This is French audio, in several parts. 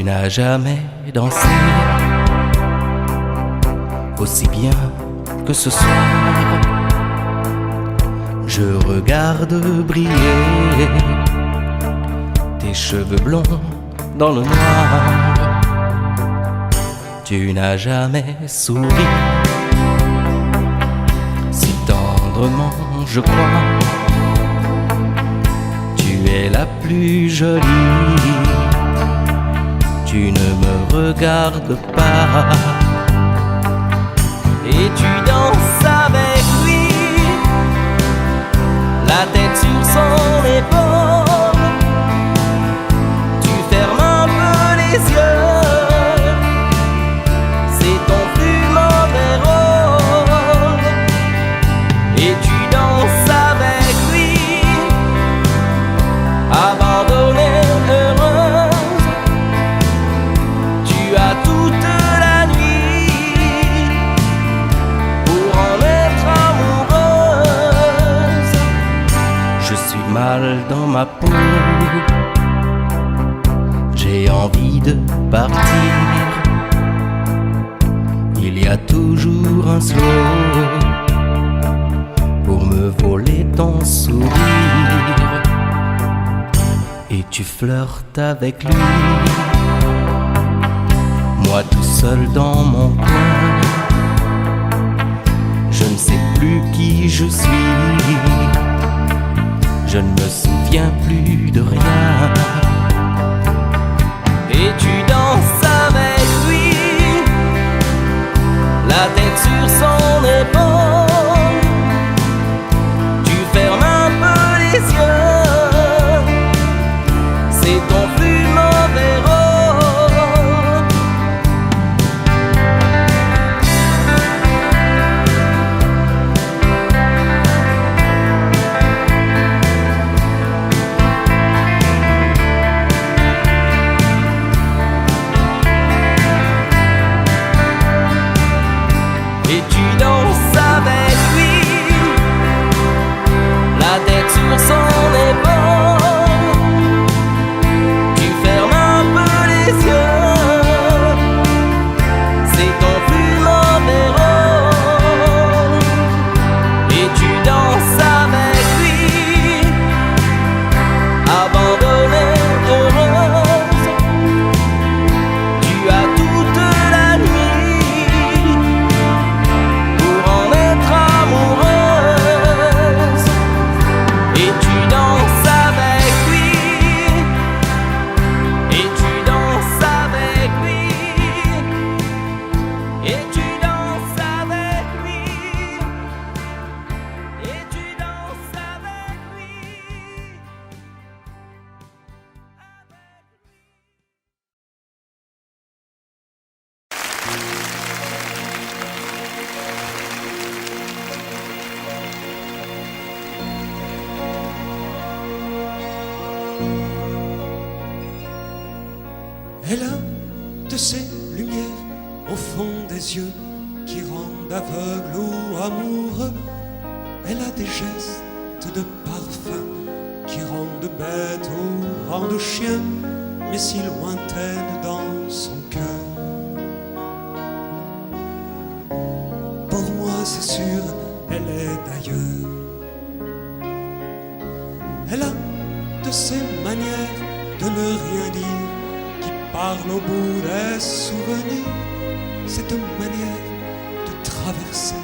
n'as jamais dansé aussi bien que ce soir. Je regarde briller tes cheveux blonds dans le noir. Tu n'as jamais souri si tendrement, je crois. Tu es la plus jolie. Tu ne me regardes pas et tu danses avec lui, la tête sur son épaule. Tu fermes un peu les yeux, c'est ton plus mauvais rôle. Et tu danses avec lui, abandonnée, heureuse. Tu as toute la nuit pour en être amoureuse. Je suis mal dans ma peau, j'ai envie de partir. Il y a toujours un slow pour me voler ton sourire. Et tu flirtes avec lui, moi tout seul dans mon coin. Je ne sais plus qui je suis, je ne me souviens plus de rien. Et tu danses avec lui, la tête sur son épaule. Tu fermes un peu les yeux, c'est ton plus mauvais rôle. Et tu danses avec lui, la tête sur son épaule. Tu fermes un peu les yeux, c'est ton plus mauvais rôle. Et tu danses avec lui, abandonnée, heureuse. Tu as toute la nuit pour en être amoureuse. Et tu danses avec lui, et tu danses avec lui, et tu danses avec lui, et tu danses avec lui. Elle a de ces lumières au fond des yeux qui rendent aveugle ou amoureux. Elle a des gestes de parfum qui rendent bête ou rendent chien, mais si lointaine dans son cœur. Pour moi c'est sûr, elle est d'ailleurs. Elle a de ces manières de ne rien dire qui parle au bout des souvenirs. Cette manière de traverser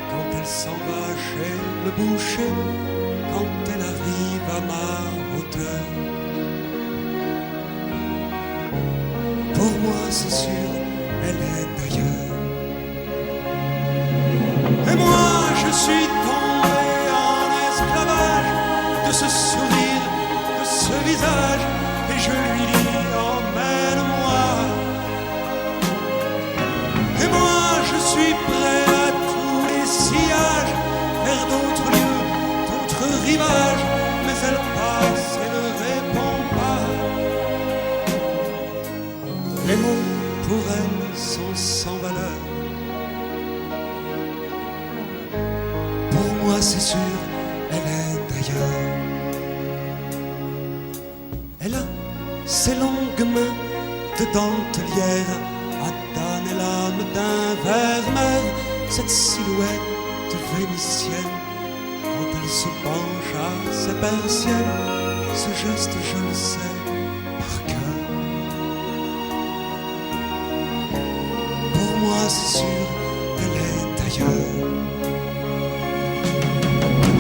quand elle s'en va chez le boucher, quand elle arrive à ma hauteur. Pour moi c'est sûr, elle est d'ailleurs. Et moi je suis tombé en esclavage de ce sourire, de ce visage, et je lui dis emmène-moi. Et moi je suis prêt à tous les sillages, vers d'autres lieux, d'autres rivages, mais elle passe et ne répond pas. Les mots pour elle sont sans valeur. Pour moi c'est sûr, elle est d'ailleurs. Elle a ses longues mains de dentelière à damner l'âme d'un vermeer, cette silhouette vénitienne quand elle se penche à ses persiennes, ce geste je le sais par cœur. Pour moi c'est sûr, elle est ailleurs.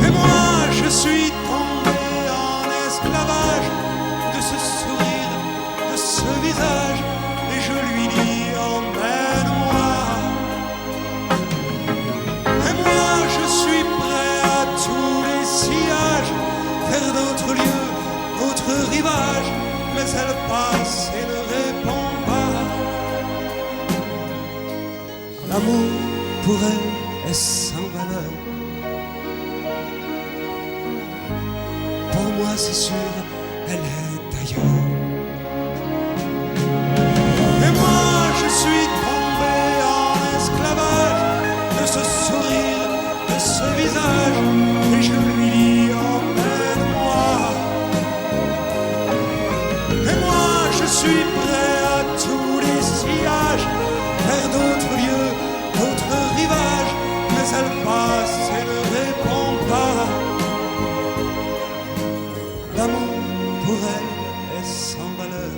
Et moi je suis tombé en esclavage de ce sourire, de ce visage, et je lui dis emmène-moi. Et moi je suis prêt à tous les sillages, vers d'autres lieux, d'autres rivages, mais elle passe et ne répond pas. L'amour pour elle est sans valeur. Pour moi c'est sûr, elle est ailleurs. Et moi je suis tombé en esclavage de ce sourire, de ce visage, et je lui dis emmène-moi. Et moi je suis prêt à tous les sillages, vers d'autres lieux, d'autres rivages, mais elle passe et ne répond pas. L'amour pour elle est sans valeur.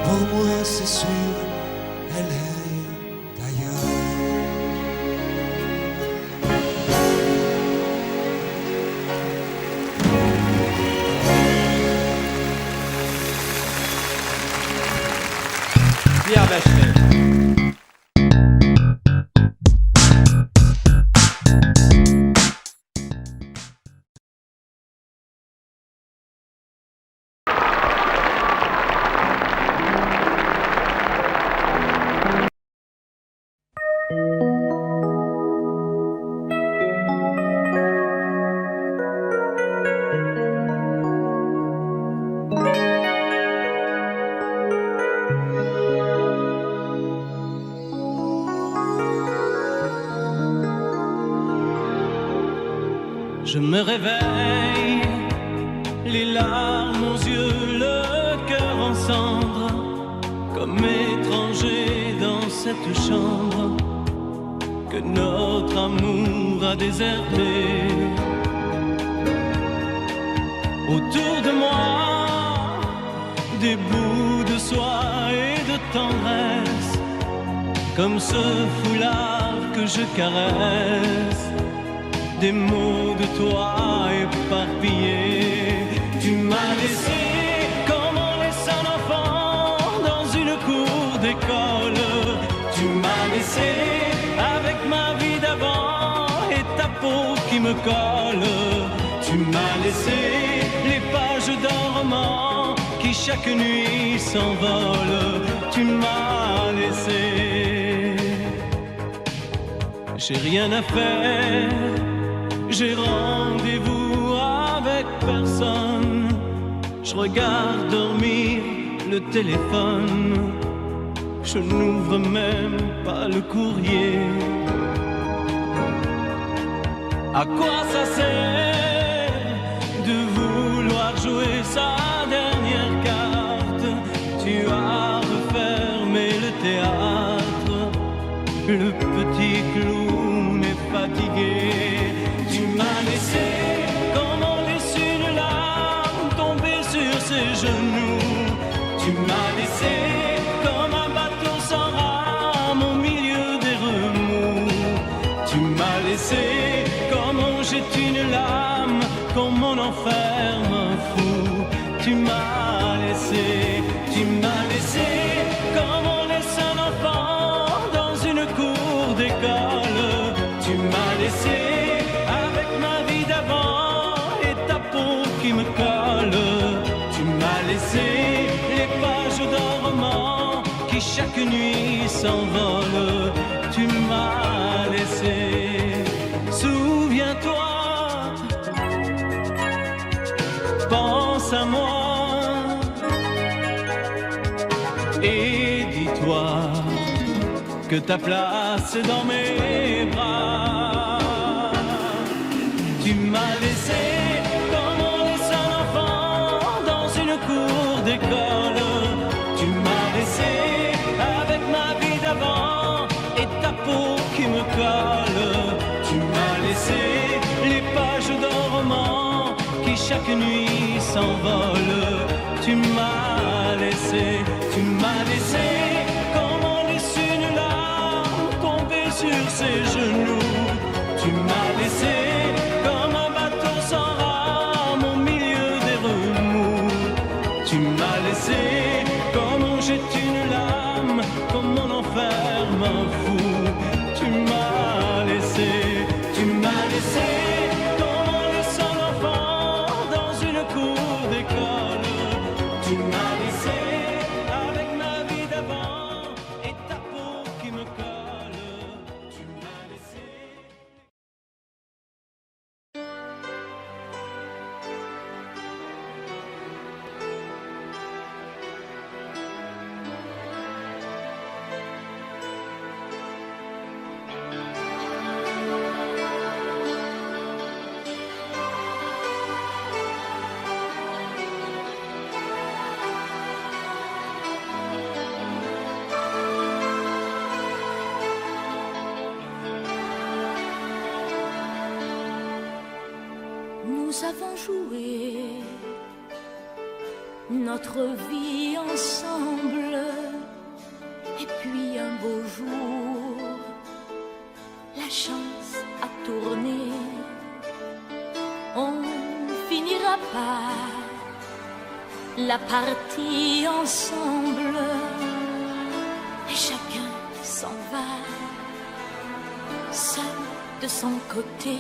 Pour moi c'est sûr, elle est d'ailleurs. Pierre Bachelet. Je me réveille, les larmes aux yeux, le cœur en cendres, comme étranger dans cette chambre que notre amour a déserté. Autour de moi, des bouts de soie et de tendresse, comme ce foulard que je caresse. Des mots de toi éparpillés. Tu m'as laissé comme on laisse un enfant dans une cour d'école. Tu m'as laissé avec ma vie d'avant et ta peau qui me colle. Tu m'as laissé les pages d'un roman qui chaque nuit s'envolent. Tu m'as laissé. J'ai rien à faire. J'ai rendez-vous avec personne. Je regarde dormir le téléphone. Je n'ouvre même pas le courrier. À quoi ça sert de vouloir jouer sa dernière carte? Tu as refermé le théâtre. Le petit clown est fatigué. Tu m'as laissé comme on laisse une larme tomber sur ses genoux. Tu m'as laissé comme un bateau sans rame au milieu des remous. Tu m'as laissé comme on jette une lame, comme on enferme un fou. Tu m'as laissé comme on laisse un enfant dans une cour d'école. Tu m'as laissé avec ma vie d'avant et ta peau qui me colle. Tu m'as laissé les pages d'un roman qui chaque nuit s'envolent. Tu m'as laissé. Souviens-toi, pense à moi et dis-toi que ta place est dans mes bras. Tu m'as laissé comme on laisse un enfant dans une l'école. Tu m'as laissé les pages d'un roman qui chaque nuit s'envolent. Tu m'as laissé comme on laisse une larme tomber sur ses genoux. Tu m'as laissé comme un bateau sans rame au milieu des remous. Tu m'as laissé comme on jette une lame, comme on enferme un fou. Tu m'as laissé comme on laisse un enfant dans une cour d'école. Tu m'as laissé avec ma vie d'avant et ta peau qui me colle. Tu m'as laissé. Nous avons joué notre vie ensemble, et puis un beau jour, la chance a tourné. On finira par la partie ensemble, et chacun s'en va, seul de son côté.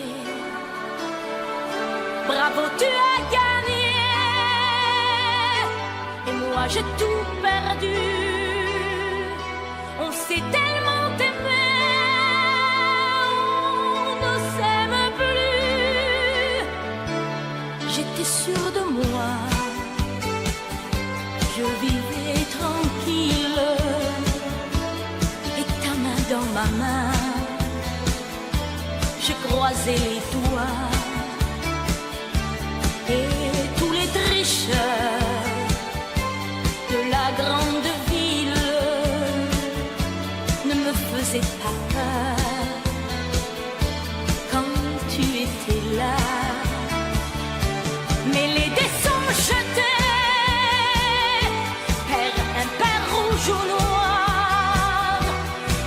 Bravo, tu as gagné, et moi j'ai tout perdu. On s'est tellement aimé, on ne s'aime plus. J'étais sûre de moi, je vivais tranquille, et ta main dans ma main, je croisais les doigts. Et tous les tricheurs de la grande ville ne me faisaient pas peur quand tu étais là. Mais les dés sont jetés, père impair, rouge ou noir,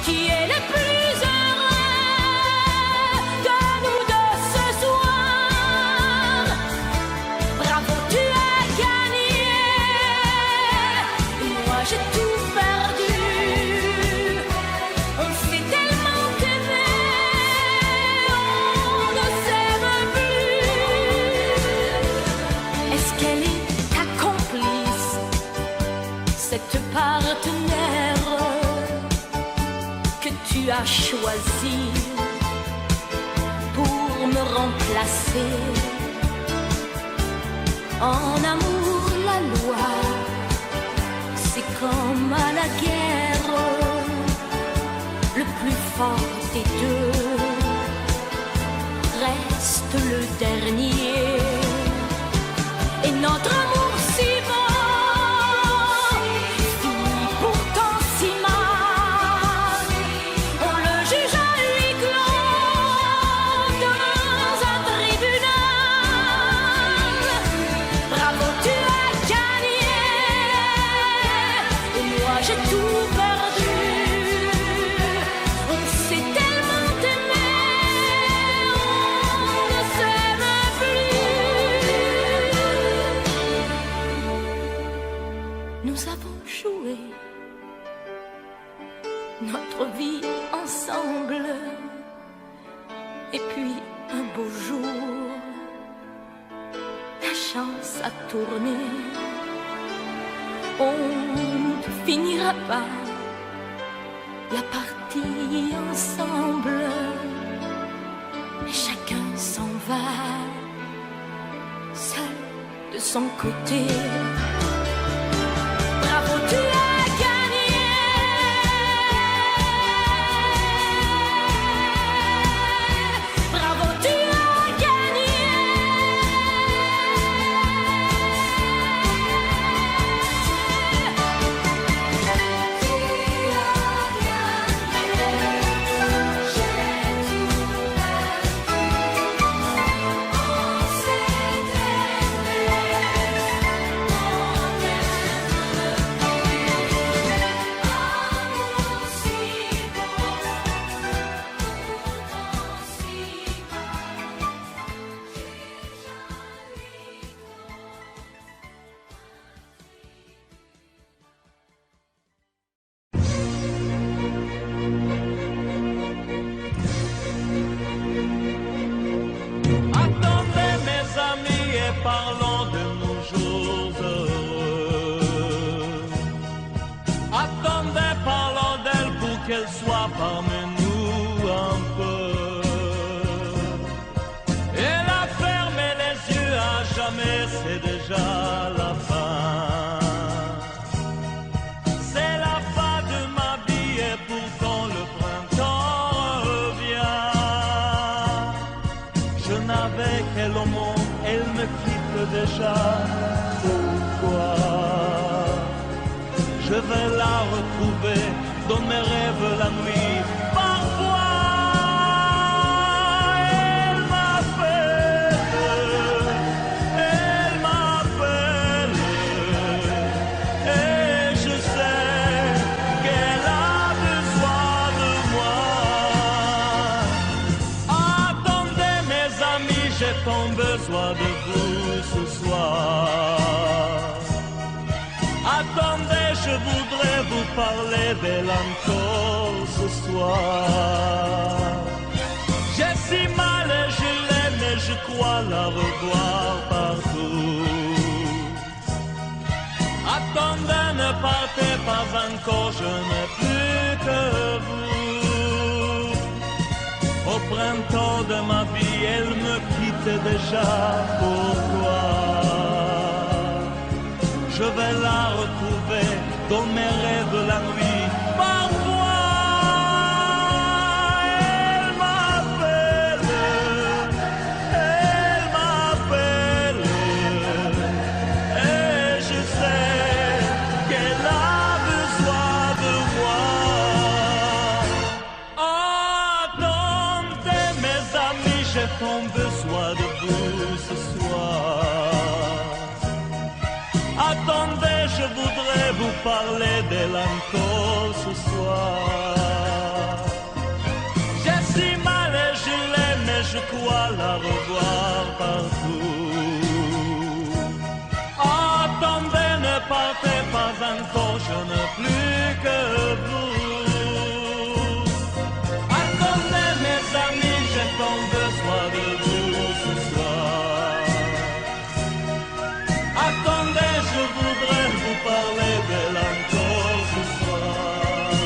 qui est le plus heureux de nous deux ce soir. Bravo, tu as gagné, et moi j'ai tout perdu. On s'est tellement aimé, on ne s'aime plus. Est-ce qu'elle est ta complice, cette partenaire que tu as choisi pour me remplacer? En amour, la loi, c'est comme à la guerre, le plus fort des deux reste le dernier. Et notre amour si beau finit pourtant si mal. On le juge à huis clos dans un tribunal. Bravo, tu as gagné, et moi j'ai tout perdu. On s'est tellement aimé, on ne s'aime plus. Nous avons joué notre vie ensemble, et puis un beau jour, la chance a tourné. On ne finira pas la partie ensemble, et chacun s'en va, seul de son côté. Bravo, tu as gagné, bravo, tu as gagné. belle au monde, elle me quitte déjà. Pourquoi? Je vais la retrouver dans mes rêves la nuit. Parfois, elle m'appelle, et je sais qu'elle a besoin de moi. Attendez mes amis, j'ai tant besoin de vous ce soir. Attendez, je voudrais vous parler d'elle encore ce soir. J'ai si mal et je l'aime et je crois la revoir partout. Attendez, ne partez pas encore, je n'ai plus que vous. Au printemps de ma vie, elle me quitte déjà. Pourquoi? Je vais la retrouver dans mes rêves la nuit. Parfois, elle m'appelle, et je sais qu'elle a besoin de moi. Attendez mes amis, j'ai tant besoin de vous ce soir. Attendez, je voudrais vous parler d'elle encore ce soir. J'ai si mal et je l'aime et je crois la revoir partout. Attendez, ne partez pas encore, je n'ai plus que vous. Attendez mes amis, j'ai tant besoin de vous ce soir. Attendez, je voudrais vous parler d'elle encore ce soir.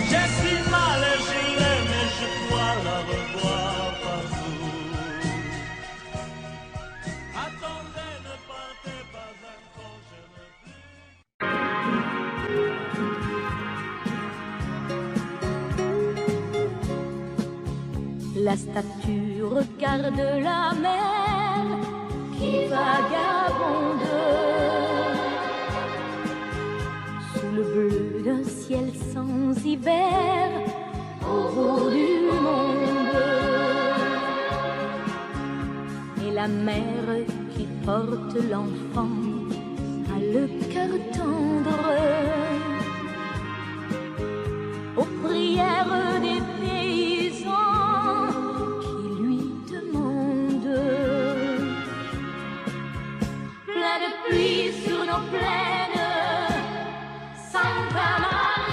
J'ai si mal et je l'aime et je crois la revoir partout. Attendez, ne partez pas encore, je n'ai plus. La statue regarde la mer qui vagabonde sous le bleu d'un ciel sans hiver au bout du monde. Et la mère qui porte l'enfant a le cœur tendre aux prières des paysans qui lui demandent. Plein de pluie sur nos plaines, Santa Maria.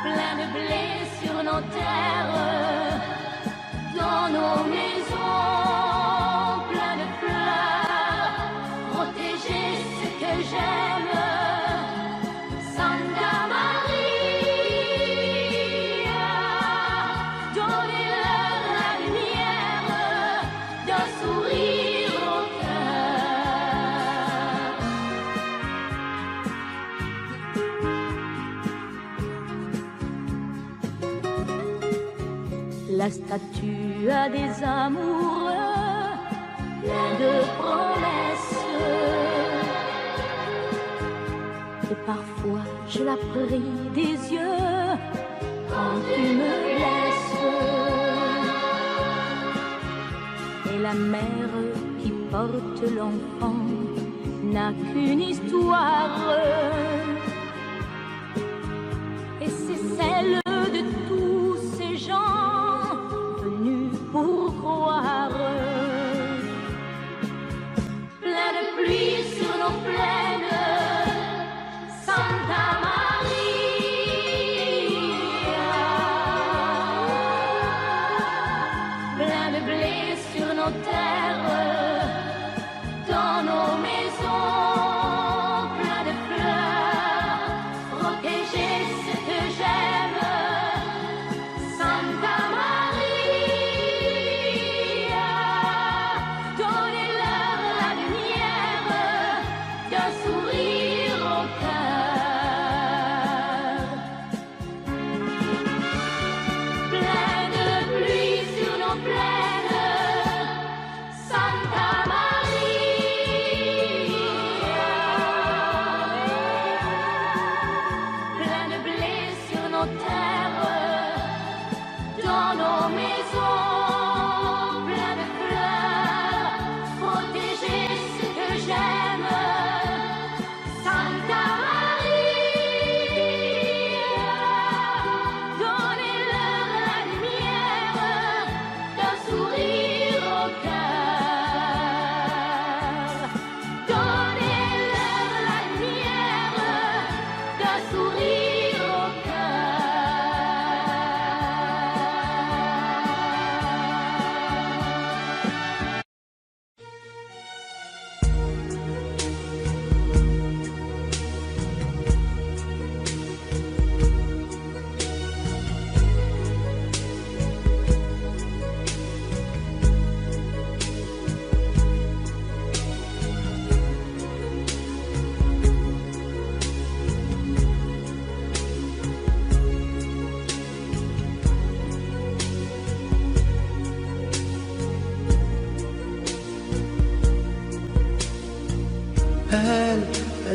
Plein de blé sur nos terres, dans nos maisons. Plein de fleurs, protéger ce que j'aime. Santa Maria, donnez-leur la lumière d'un sourire au cœur. La statue a des amoureux plein de promesses. Et parfois je la prie des yeux quand tu me laisses. Et la mère qui porte l'enfant n'a qu'une histoire, et c'est celle de tous ces gens venus pour croire. Plein de pluie sur nos plaines, Santa Maria. Plein de blé sur nos terres, dans nos maisons. Plein de fleurs,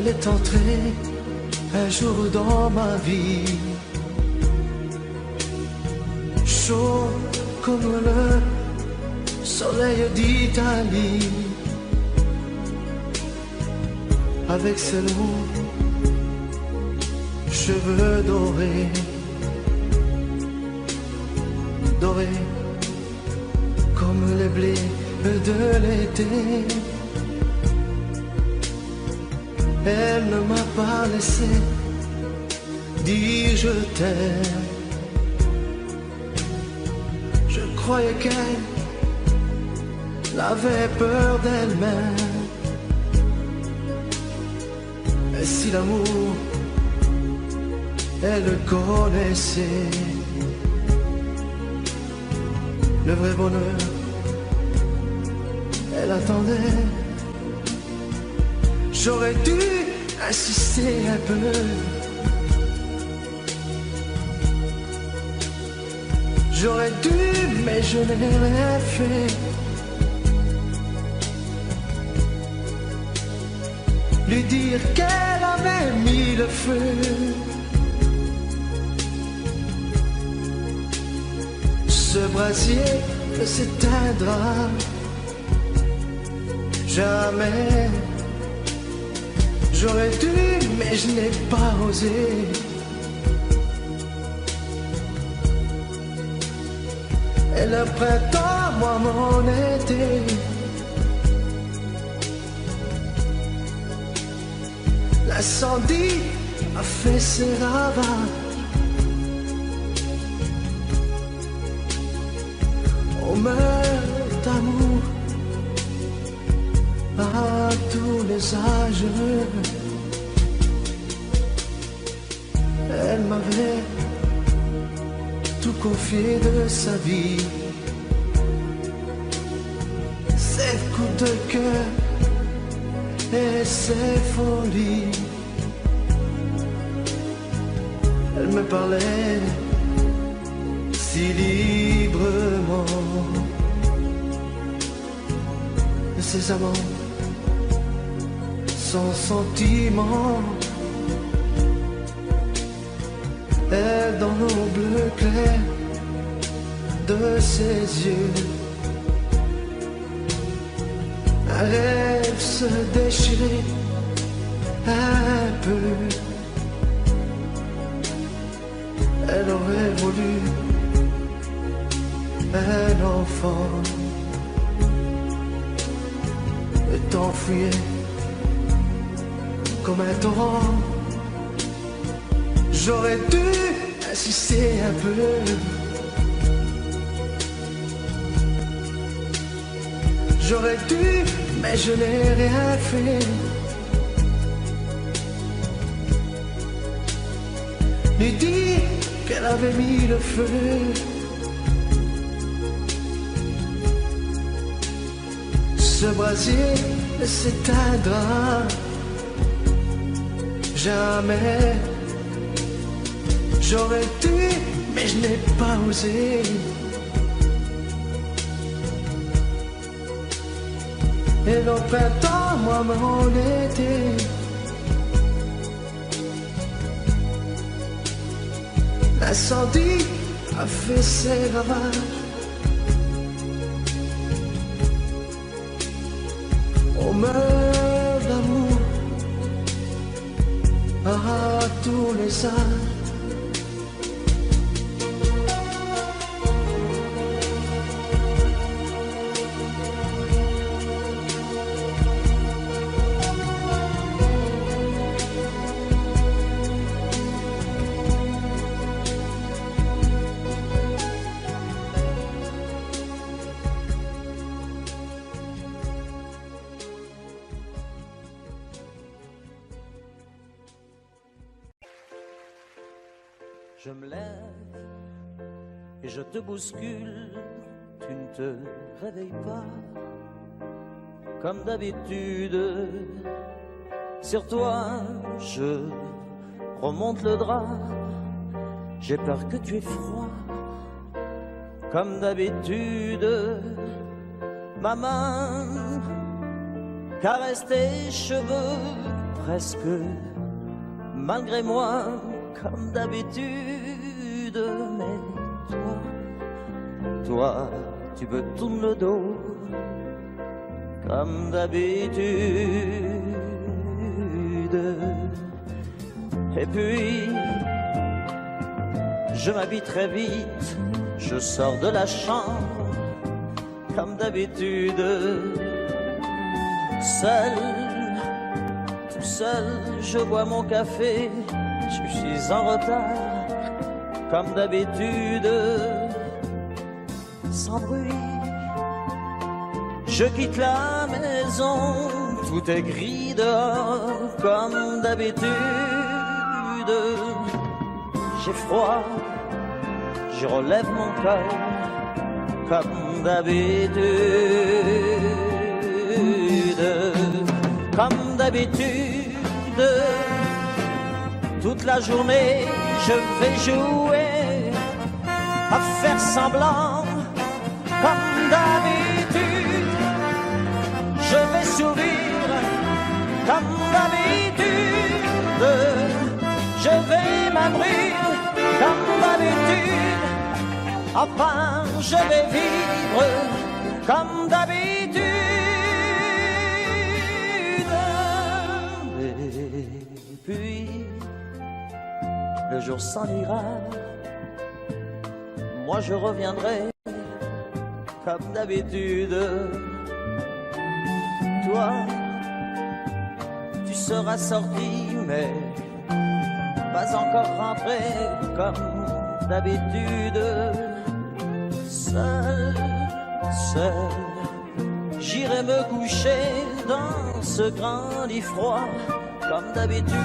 Elle est entrée un jour dans ma vie, chaud comme le soleil d'Italie, avec ses longs cheveux dorés, dorés comme les blés de l'été. Elle ne m'a pas laissé dire je t'aime. Je croyais qu'elle avait peur d'elle-même. Et si l'amour, elle le connaissait, le vrai bonheur, elle attendait. J'aurais dû insister un peu. J'aurais dû, mais je n'ai rien fait. Lui dire qu'elle avait mis le feu. Ce brasier ne s'éteindra jamais. J'aurais dû, mais je n'ai pas osé. Et le printemps, moi mon été, l'incendie a fait ses ravages. On meurt d'amour à tous les âges. Elle m'avait tout confié de sa vie, ses coups de cœur et ses folies. Elle me parlait si librement de ses amants sans sentiment. Et dans nos bleus clairs de ses yeux, un rêve se déchirait un peu. Elle aurait voulu un enfant. Le temps fuyait comme un torrent. J'aurais dû insister un peu. J'aurais dû, mais je n'ai rien fait. Lui dire qu'elle avait mis le feu. Ce brasier ne s'éteindra jamais. J'aurais dû, mais je n'ai pas osé. Et le printemps, moi mon été, l'incendie a fait ses ravages. On meurt d'amour à tous les âges. Je me lève et je te bouscule, tu ne te réveilles pas. Comme d'habitude, sur toi je remonte le drap. J'ai peur que tu aies froid. Comme d'habitude, ma main caresse tes cheveux presque, malgré moi, comme d'habitude. Mais toi, tu me tournes le dos, comme d'habitude. Et puis, je m'habille très vite, je sors de la chambre, comme d'habitude. Seul, tout seul, je bois mon café, je suis en retard, comme d'habitude. Sans bruit, je quitte la maison, tout est gris dehors, comme d'habitude. J'ai froid, je relève mon cœur, comme d'habitude. Comme d'habitude, toute la journée je vais jouer à faire semblant. Comme d'habitude, je vais sourire. Comme d'habitude, je vais m'abrir. Comme d'habitude, enfin je vais vivre. Comme d'habitude. Et puis, le jour s'en ira, moi je reviendrai, comme d'habitude. Toi, tu seras sorti, mais pas encore rentré, comme d'habitude. Seul, j'irai me coucher dans ce grand lit froid, comme d'habitude.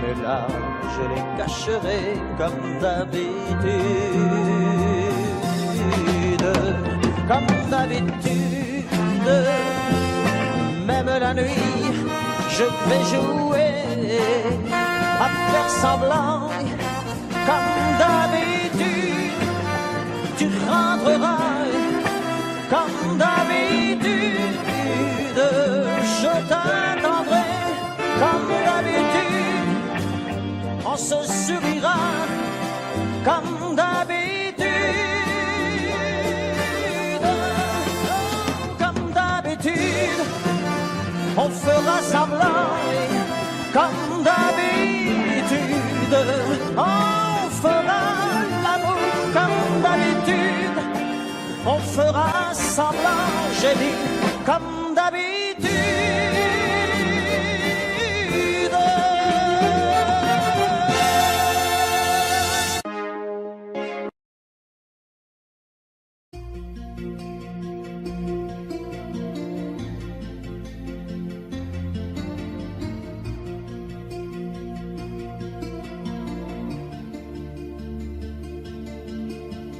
Mais là, je les cacherai comme d'habitude. Comme d'habitude, même la nuit, je vais jouer à faire semblant. Comme d'habitude, tu rentreras. Comme d'habitude, je t'attendrai. Comme d'habitude, on se sourira. Comme d'habitude, comme d'habitude, on fera semblant. Comme d'habitude, on fera l'amour. Comme d'habitude, on fera semblant. J'ai dit comme d'habitude.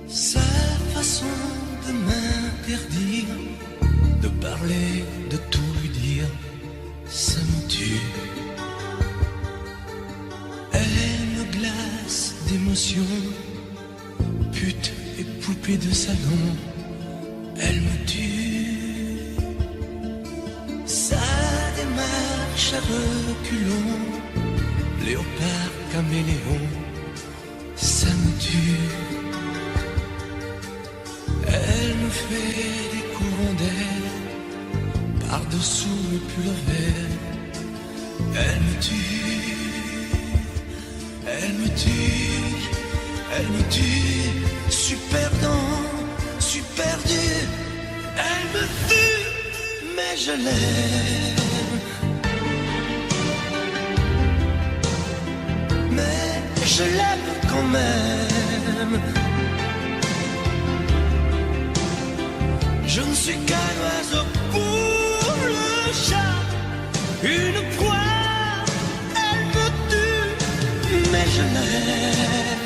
Sa façon de m'interdire de parler, de tout lui dire, ça me tue. Elle me glace d'émotion, pute et poupée de salon, elle me tue. Sa démarche à reculons, léopard caméléon, ça me tue. Elle me fait des courants d'air par-dessous le pull vert. Elle me tue, elle me tue, elle me tue. Super dur, elle me tue, mais je l'aime. Mais je l'aime quand même. Je ne suis qu'un oiseau pour le chat, une proie, elle me tue, mais je l'aime.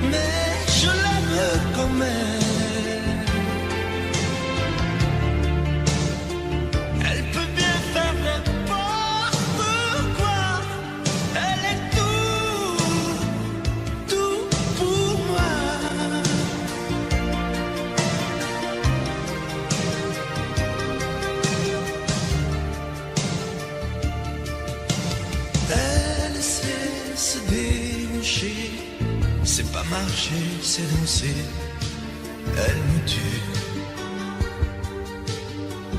Mais je l'aime quand même. Elle peut bien faire n'importe quoi, elle est tout pour moi. c'est pas marcher, c'est danser. Elle me tue.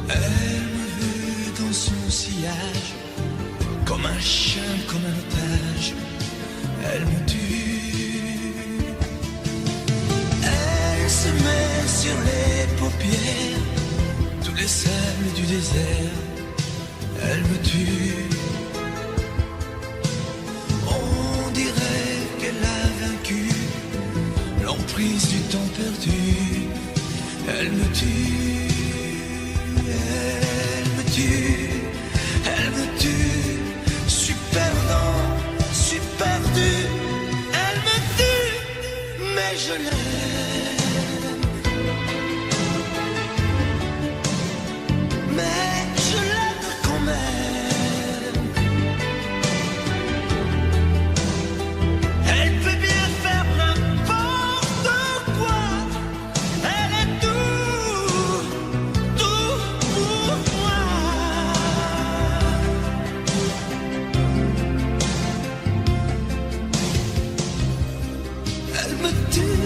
Elle me veut dans son sillage, comme un chien, comme un otage. Elle me tue. Elle se met sur les paupières tous les sables du désert. Elle me tue. On dirait qu'elle a vaincu l'emprise du temps perdu. Elle me tue. Elle me tue. Elle me tue. Je suis perdant, je suis perdu. Elle me tue, mais je l'aime. Mais je l'aime quand même. Elle peut bien faire n'importe quoi. Elle est tout, tout pour moi. Elle me tue,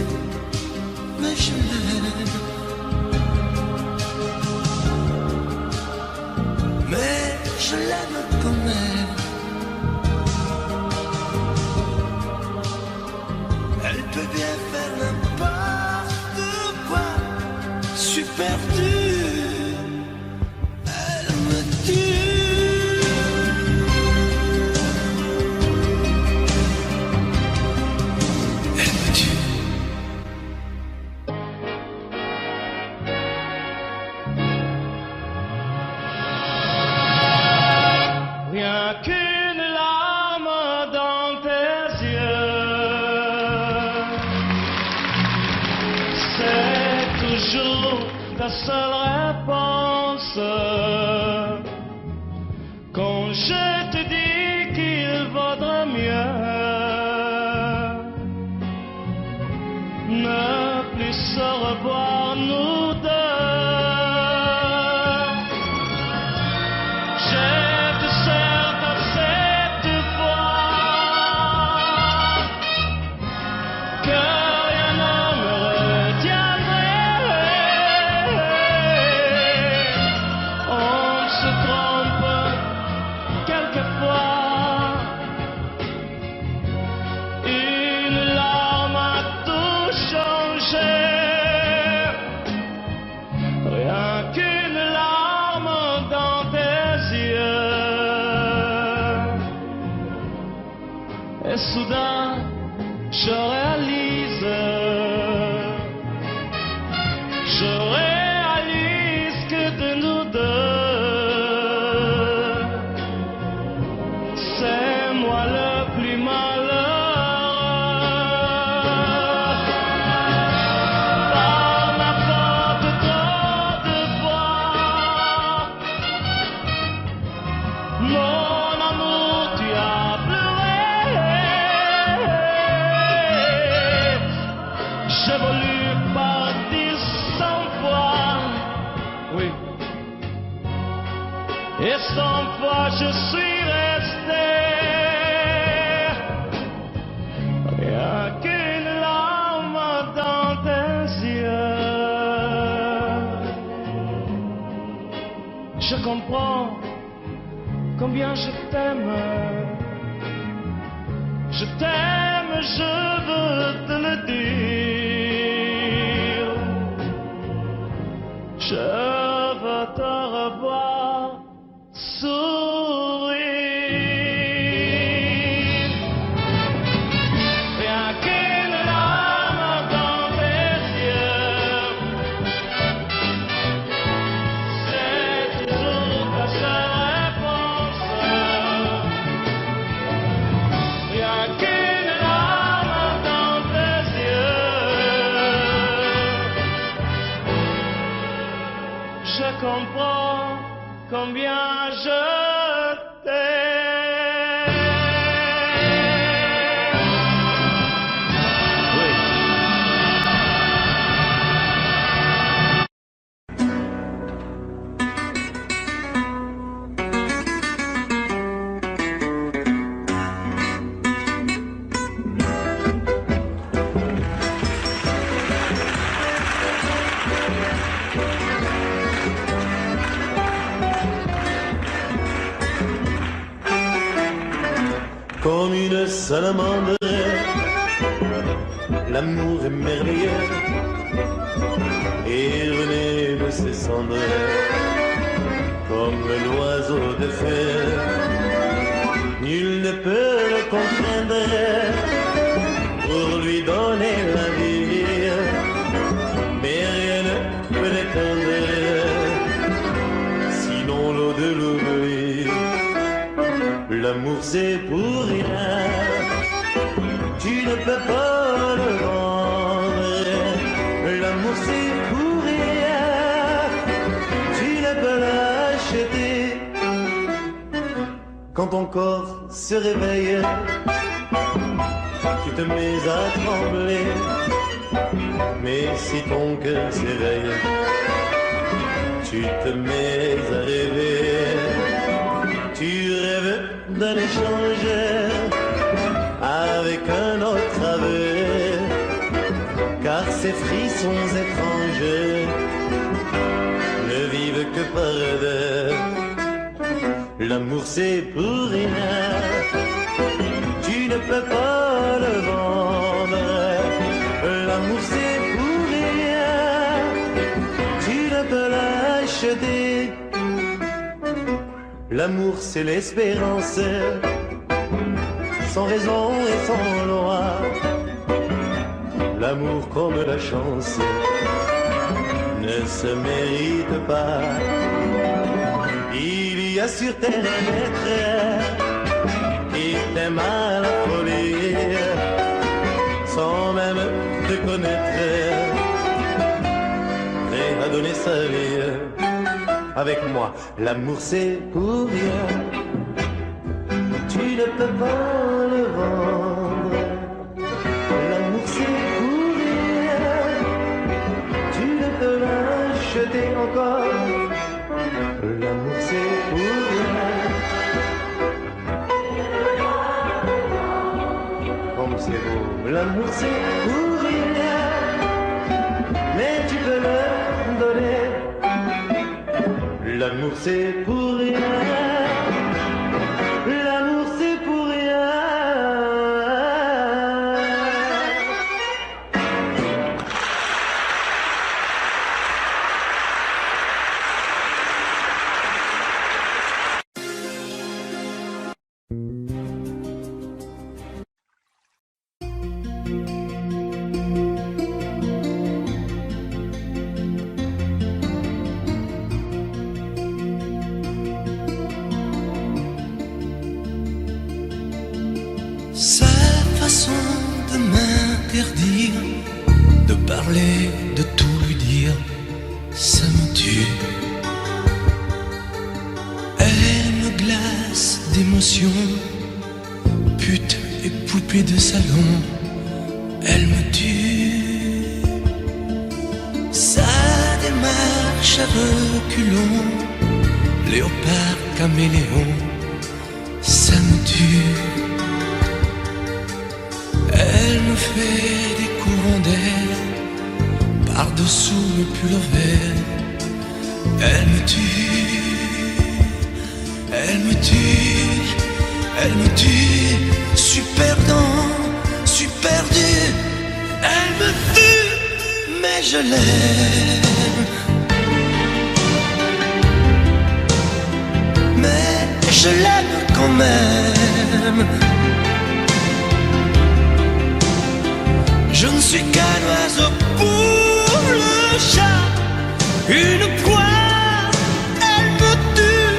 mais je l'aime. Mais je l'aime quand même. Elle peut bien faire n'importe quoi. Je suis perdu. Elle me tue. Elle me tue. Rien qu'une larme dans tes yeux, c'est toujours ta seule réponse. Quand je te dis qu'il vaudrait mieux ne plus se revoir nous deux. Je te serre dans cette voix que rien ne me retiendrait. On se trompe quelquefois. Une larme a tout changé. Rien qu'une larme dans tes yeux. Et soudain, je réalise que de nous deux, c'est moi le plus malheureux. Par ma faute, trop de fois, mon amour, tu as pleuré. J'ai voulu partir 100 fois, oui, et 100 fois je suis resté. Rien qu'une larme dans tes yeux. Je comprends combien je t'aime. Je t'aime, je veux te le dire. Je veux te revoir sourire. Rien qu'une larme dans tes yeux, c'est toujours ta seule réponse. Rien qu'une larme dans tes yeux. Je comprends combien je t'aime. Oui. comme une salamandre. L'amour est merveilleux et renaît de ses cendres, comme l'oiseau de fer. Nul ne peut le comprendre pour lui donner la vie, mais rien ne peut l'éteindre, sinon l'eau de l'oubli. L'amour c'est pour rien, tu ne peux pas le vendre. L'amour c'est pour rien, tu ne peux l'acheter. Quand ton corps se réveille, tu te mets à trembler. Mais si ton cœur s'éveille, tu te mets à rêver. Tu rêves d'un échange avec un autre aveu, car ces frissons étranges ne vivent que par deux. L'amour c'est pour rien, tu ne peux pas le vendre. L'amour c'est pour rien, tu ne peux l'acheter. L'amour c'est l'espérance, sans raison et sans loi. L'amour comme la chance ne se mérite pas. Il y a sur terre un être qui t'aime à la folie, sans même te connaître, prêt à donner sa vie. Avec moi, l'amour c'est pour rien, tu ne peux pas le vendre. L'amour c'est pour rien, tu ne peux l'acheter encore. L'amour c'est pour rien, comme c'est beau. L'amour c'est pour rien, mais tu peux le donner. L'amour c'est pour rien, l'amour c'est pour rien. Sa façon de m'interdire de parler, de tout lui dire, ça me tue. Elle me glace d'émotion, pute et poupée de salon, elle me tue. Sa démarche à reculons, léopard caméléon, ça me tue. Elle me fait des courants d'air par-dessous le pull vert. Elle me tue, elle me tue, elle me tue. Super dans, super dur. Elle me tue, mais je l'aime. Mais je l'aime quand même. Je ne suis qu'un oiseau pour le chat, une proie, elle me tue,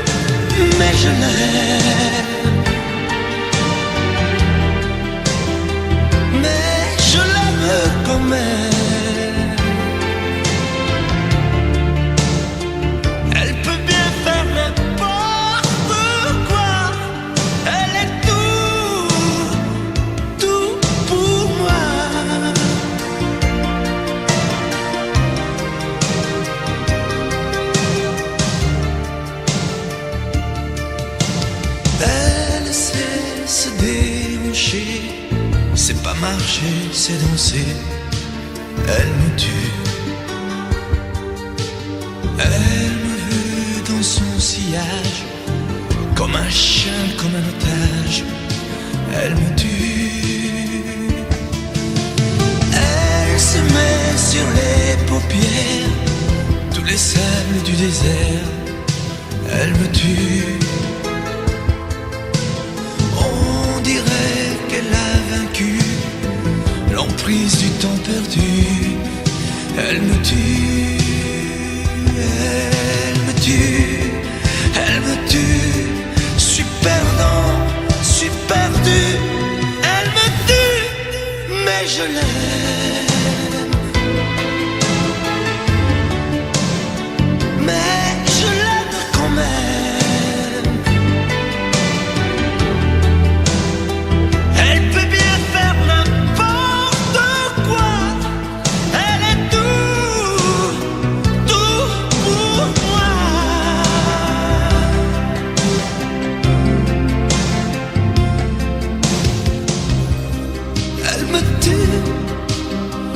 mais je l'aime. Mais je l'aime quand même. Elle peut bien faire n'importe quoi, elle est tout pour moi. Elle sait se déhancher, c'est pas marcher, c'est danser. Elle me tue. Elle me veut dans son sillage, comme un chien, comme un otage. elle me tue. Elle se met sur les paupières tous les sables du désert, elle me tue. On dirait qu'elle a vaincu l'emprise du temps perdu, elle me tue, elle me tue, elle me tue. Je suis perdant, je suis perdu, elle me tue, mais je l'aime. Mais je l'aime quand même. Elle peut bien faire n'importe quoi. Elle est tout, tout pour moi. Elle me tue,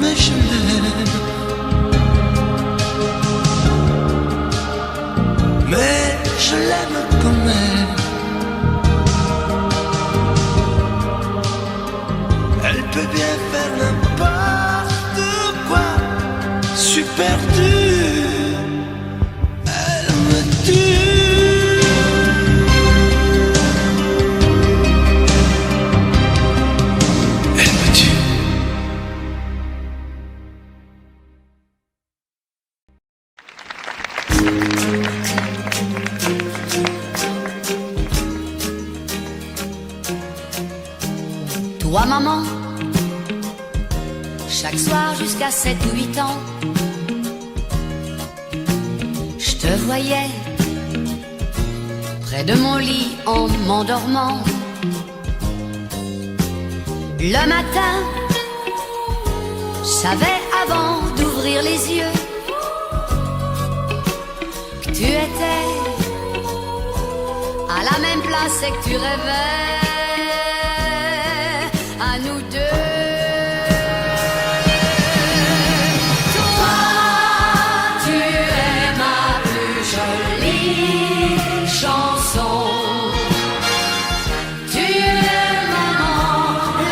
mais je l'aime. Mais je l'aime quand même. Elle peut bien faire n'importe quoi. Je suis perdu, elle me tue. Elle me tue. Toi maman, chaque soir jusqu'à 7 ou 8 ans, je te voyais près de mon lit en m'endormant. Le matin, je savais avant d'ouvrir les yeux que tu étais à la même place et que tu rêvais à nous deux. Toi, tu es ma plus jolie chanson. Tu es maman,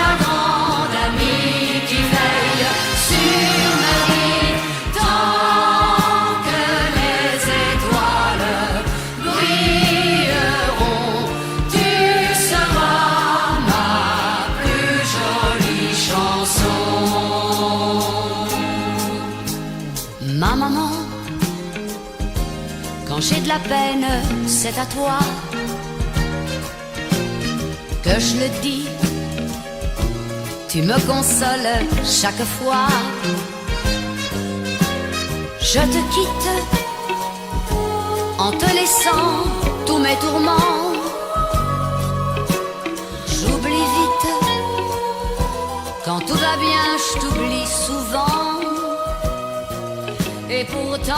la grande amie qui veille sur ma vie. Tant que les étoiles brilleront, tu seras ma plus jolie chanson. Ma maman, quand j'ai de la peine, c'est à toi que je le dis. Tu me consoles chaque fois. Je te quitte en te laissant tous mes tourments. J'oublie vite. Quand tout va bien, je t'oublie souvent. Et pourtant,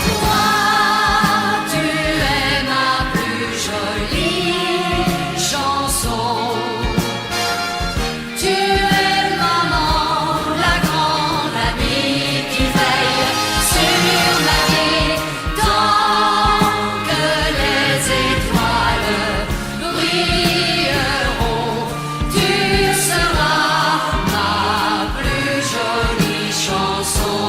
toi, tu es ma plus jolie chanson. Tu es maman, la grande amie qui veille sur ma vie. Tant que les étoiles brilleront, tu seras ma plus jolie chanson.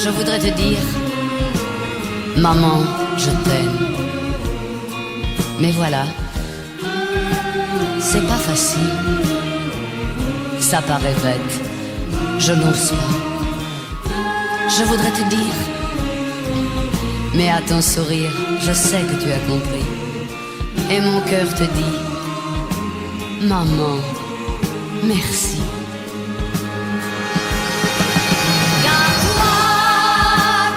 Je voudrais te dire, maman, je t'aime. Mais voilà, c'est pas facile. Ça paraît bête, je n'ose pas. Je voudrais te dire, mais à ton sourire, je sais que tu as compris. Et mon cœur te dit, maman, merci. Car toi,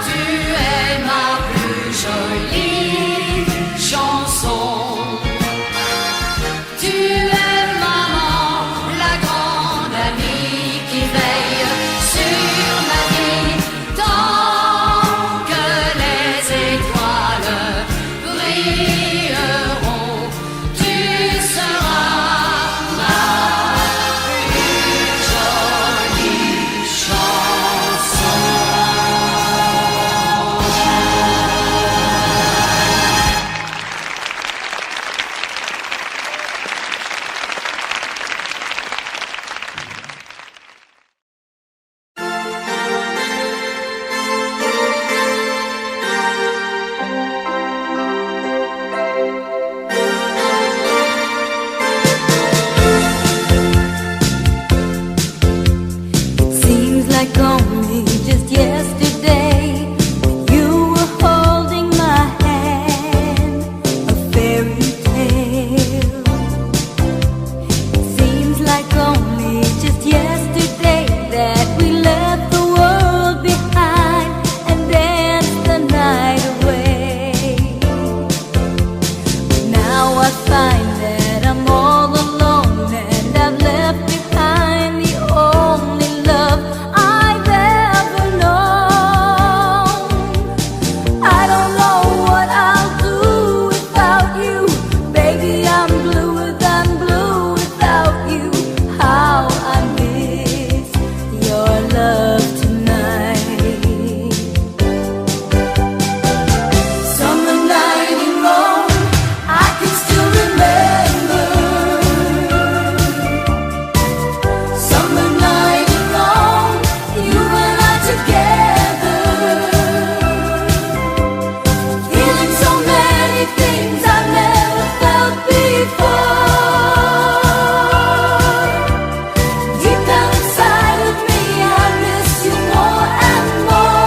tu es ma plus jolie chanson. Tu es maman, la grande amie qui veille sur ma vie. Tant que les étoiles brilleront, tu seras ma plus like only just yesterday you were holding my hand, a fairy tale. It seems like only just yesterday that we left the world behind and danced the night away. But now I find that I'm all alone and I've left behind the only love I've ever known. I don't know what I'll do without you, baby. I'm blue without you. How I miss your love tonight. Summer night in Rome, I can still remember. Summer night in Rome, you and I together, feeling so many things I've never felt before. Deep down inside of me, I miss you more and more.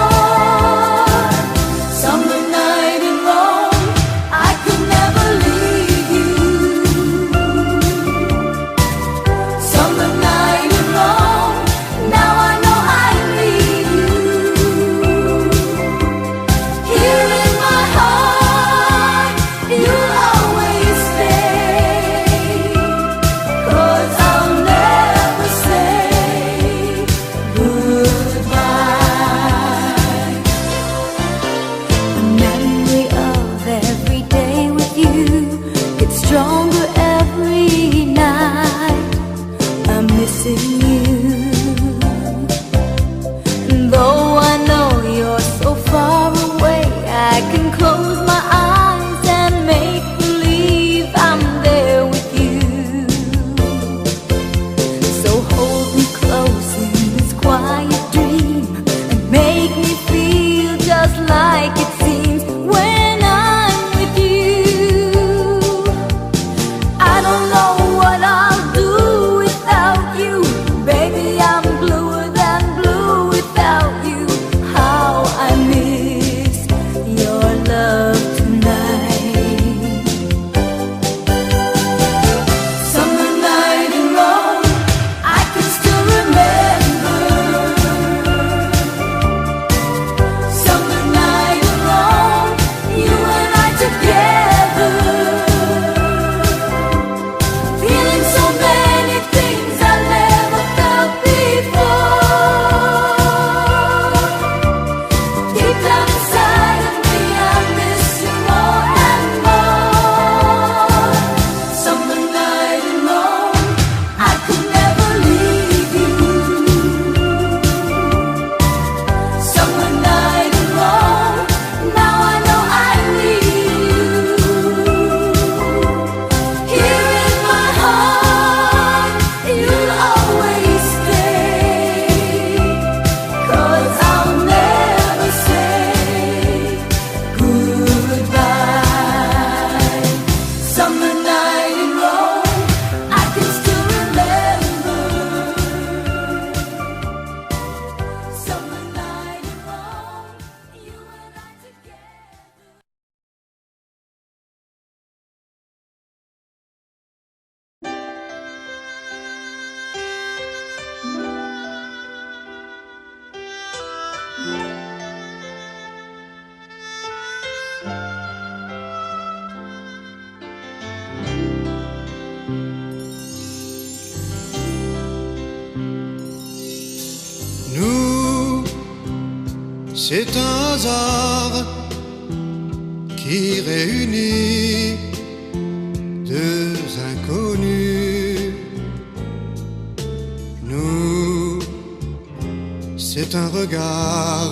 Summer night in Rome, I could never leave you. Summer night in Rome, now I know I need you. Here in my heart, you'll always stay, 'cause I'll never say goodbye. The memory of every day with you gets stronger every night. I'm missing you, and though I know you're so far away, I can close my eyes and make believe I'm there with you. So hold me close in this quiet dream and make me feel just like it seems when I'm with you. I don't know what I'll do without you, baby. I'm bluer than blue without you. How I miss your love tonight. Summer night in Rome, I can still remember. Summer night in Rome, you and I together, feeling so many things I never felt before. Deep down inside of me, I miss you more and more. Summer night in Rome, I could never leave you. Summer night in Rome, now I know I need you. Here in my heart, you'll always stay, 'cause I'll never say goodbye. Summer night in Rome, I can still remember. Summer night in Rome, you and I together. Nous, c'est un hasard qui réunit deux inconnus. Nous, c'est un regard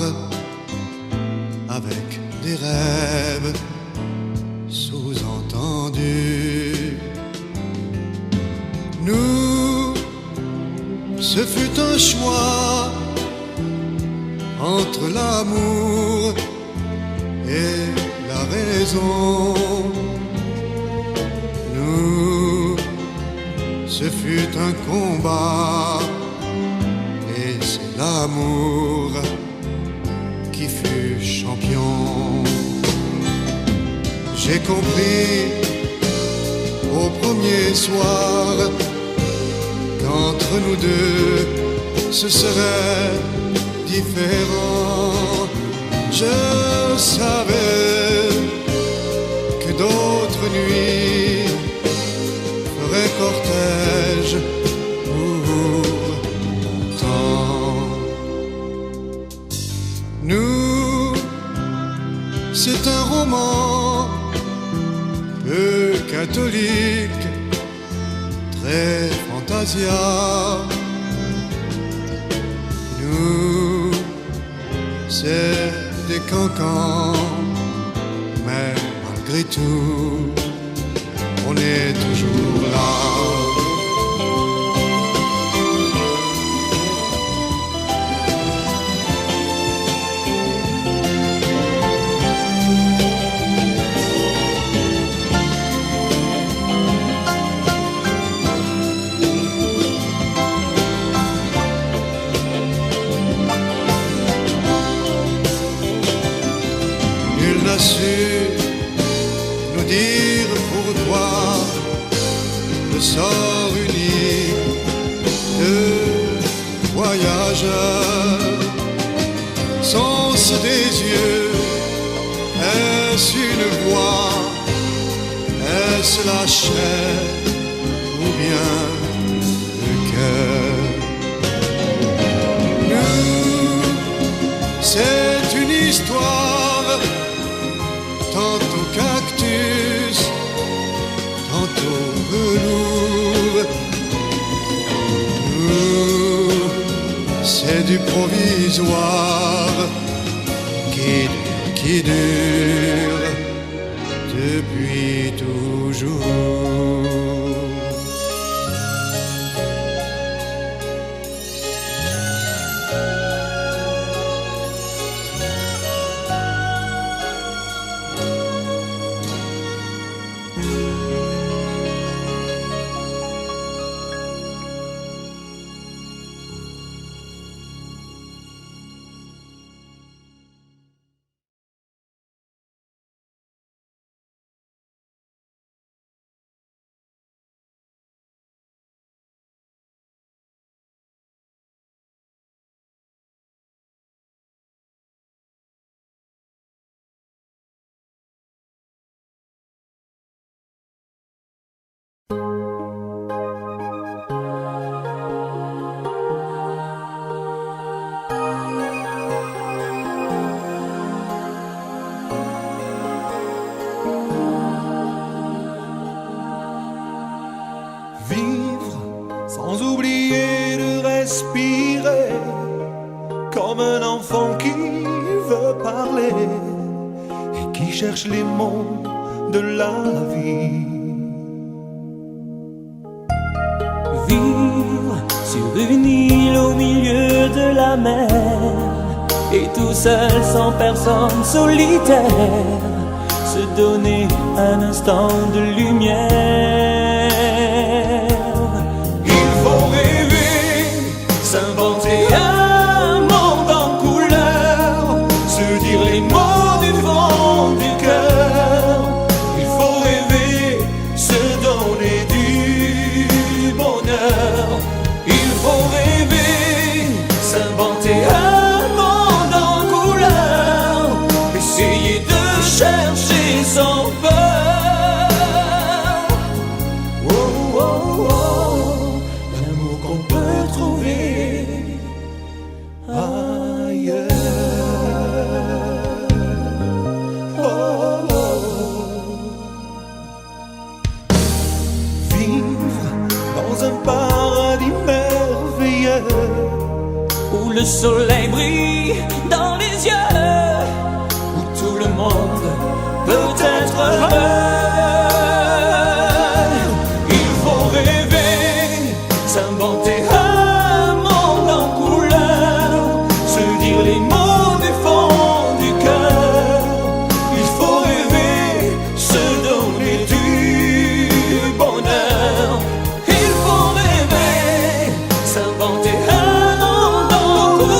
avec des rêves sous-entendus. Nous, ce fut un choix entre l'amour et la raison. Ce fut un combat et c'est l'amour qui fut champion. J'ai compris au premier soir qu'entre nous deux ce serait différent. Je savais que d'autres nuits feraient cortège pour longtemps. Nous, c'est un roman peu catholique, très fantasia. Nous, c'est des cancans, mais malgré tout, on est toujours là. Nul n'a su nous dire pour toi le sort unique de voyageurs. Sont-ce des yeux? Est-ce une voix? Est-ce la chair ou bien le cœur? Nous, c'est une histoire, tantôt cactus, tantôt velours. Nous, c'est du provisoire qui dure depuis toujours. Vivre sans oublier de respirer, comme un enfant qui veut parler et qui cherche les mots de la vie. Vivre sur une île au milieu de la mer, et tout seul sans personne, solitaire, se donner un instant de lumière. Il faut rêver, s'inventer un monde en couleur, se dire les mots du fond du cœur. Il faut rêver, se donner du bonheur. Il faut rêver, s'inventer un monde en couleur, essayer de chercher son peur. Oh, oh, oh, l'amour qu'on peut trouver ailleurs. Oh, oh, oh. Vivre dans un paradis merveilleux, où le soleil brille dans les yeux, où tout le monde peut être heureux. Il faut rêver, s'inventer un monde en couleur, se dire les mots du fond du cœur. Il faut rêver, se donner du bonheur. Il faut rêver, s'inventer un monde en couleur.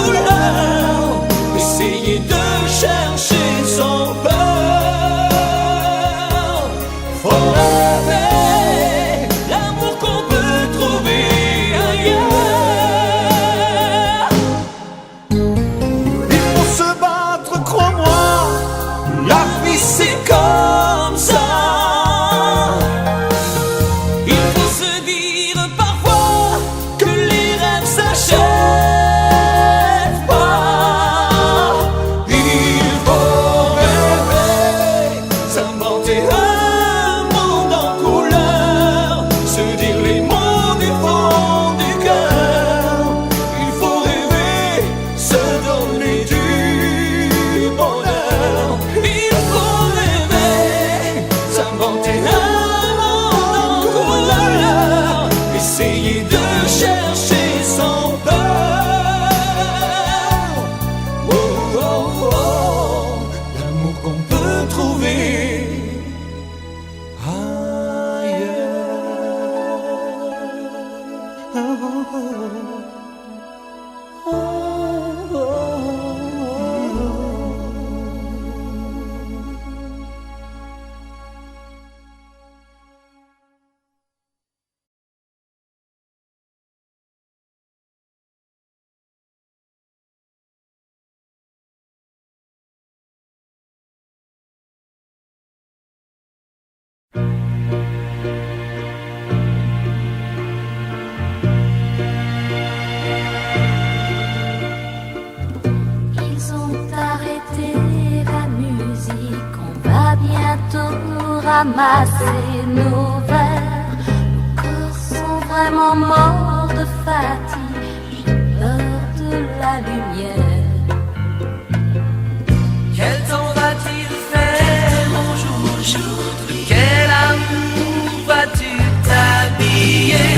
ramasser nos verres. Nos corps sont vraiment morts de fatigue. J'ai peur de la lumière. Quel temps va-t-il faire aujourd'hui? Quel amour vas-tu t'habiller?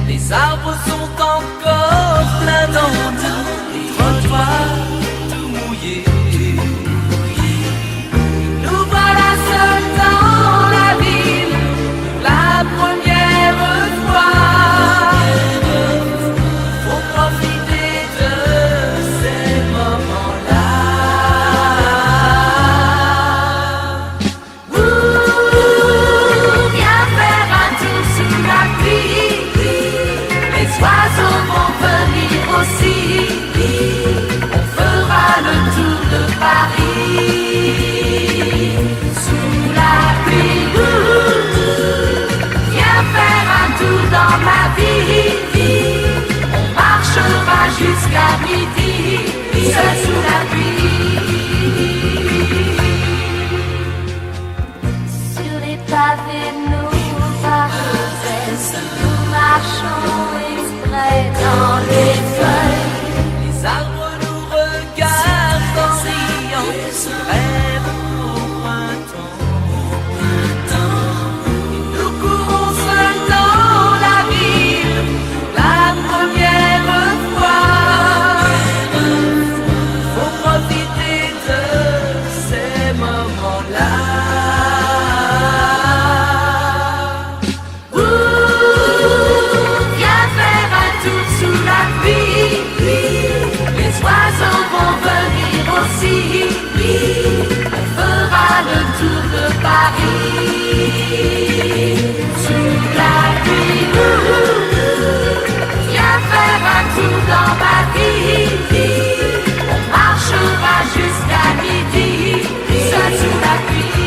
Les arbres sont encore pleins d'eau, les trottoirs tout mouillés. Nous voilà seuls dans la ville, la première fois. Faut profiter de ces moments-là. Viens faire un tour sous la pluie. Les oiseaux vont venir aussi. On fera le tour de Paris sous la pluie. Viens faire un tour dans ma vie. On marchera jusqu'à midi, seul sous la pluie. Sur les pavés, nous parfaits, nous marchons exprès dans les feuilles. Les arbres nous regardent en riant, se rêvent au printemps. Et nous courons seuls dans la ville, la première fois. Faut profiter de ces moments-là. Viens faire un tour sous la pluie. Les oiseaux vont venir aussi. On fera le tour de Paris sous la pluie. Viens faire un tour dans ma vie. On marchera jusqu'à midi, seul sous la pluie.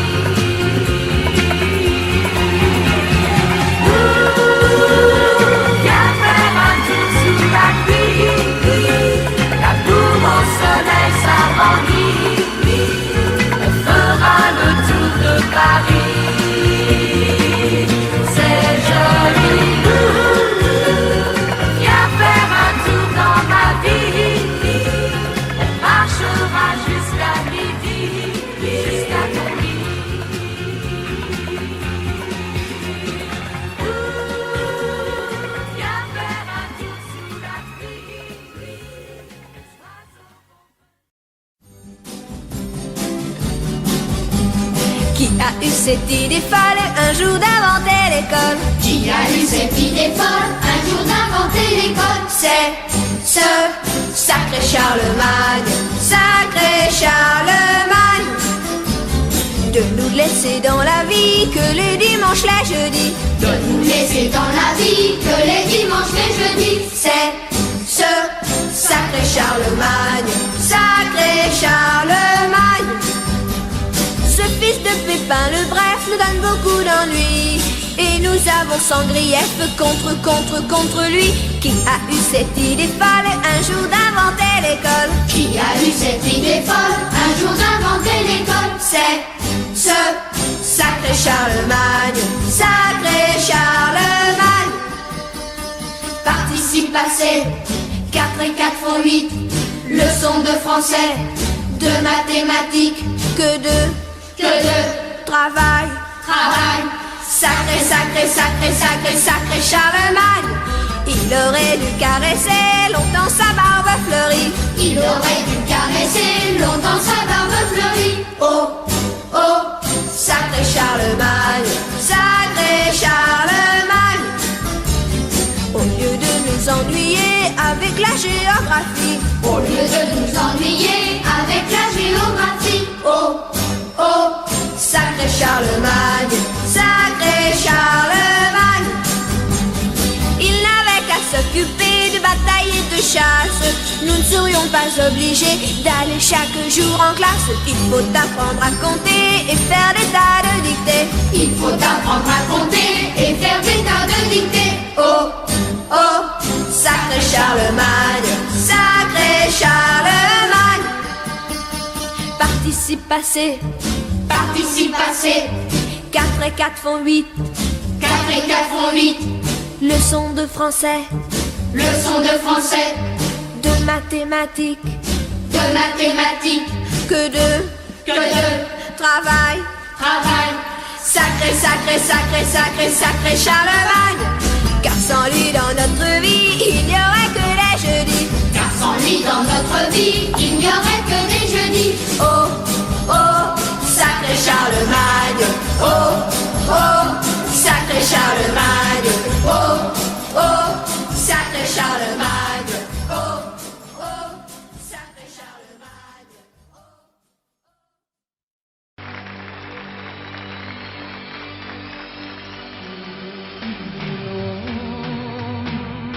Viens faire un tour sous la pluie. L'amour au soleil s'agrandit. On fera le tour de Paris. C'est joli. Viens faire un tour dans ma vie. On marchera jusqu'à midi, jusqu'à ton lit. Viens faire un tour sous la pluie. Qui a eu cette idée folle un jour d'inventer l'école? Qui a eu cette idée folle un jour d'inventer l'école? C'est ce sacré Charlemagne, sacré Charlemagne. De nous laisser dans la vie que les dimanches, les jeudis. De nous laisser dans la vie que les dimanches, les jeudis. C'est ce sacré Charlemagne, sacré Charlemagne. Ce fils de Pépin le Bref nous donne beaucoup d'ennuis. Et nous avons sans grief contre lui. Qui a eu cette idée folle un jour d'inventer l'école? Qui a eu cette idée folle un jour d'inventer l'école? C'est ce sacré Charlemagne, sacré Charlemagne. Participe passé, 4 et 4 font 8. Leçon de français, de mathématiques, Que de travail. Sacré, sacré, sacré, sacré, sacré Charlemagne. Il aurait dû caresser longtemps sa barbe fleurie. Il aurait dû caresser longtemps sa barbe fleurie. Oh, oh, sacré Charlemagne, sacré Charlemagne. Au lieu de nous ennuyer avec la géographie. Au lieu de nous ennuyer avec la géographie. Oh, oh, sacré Charlemagne, sacré Charlemagne. Il n'avait qu'à s'occuper de bataille et de chasse. Nous ne serions pas obligés d'aller chaque jour en classe. Il faut apprendre à compter et faire des tas de dictées. Il faut apprendre à compter et faire des tas de dictées. Oh, oh, sacré Charlemagne, sacré Charlemagne. Participe passé, Participe passé, 4 et 4 font 8. 4 et 4 font 8. Leçon de français. Leçon de français. De mathématiques. De mathématiques. Que de travail. Travail. Sacré, sacré, sacré, sacré, sacré Charlemagne. Car sans lui dans notre vie, il n'y aurait que les jeudis. Car sans lui dans notre vie, il n'y aurait que des jeudis. Oh, oh, sacré Charlemagne. Oh, oh, sacré Charlemagne. Oh, oh, sacré Charlemagne. Oh, oh, sacré Charlemagne.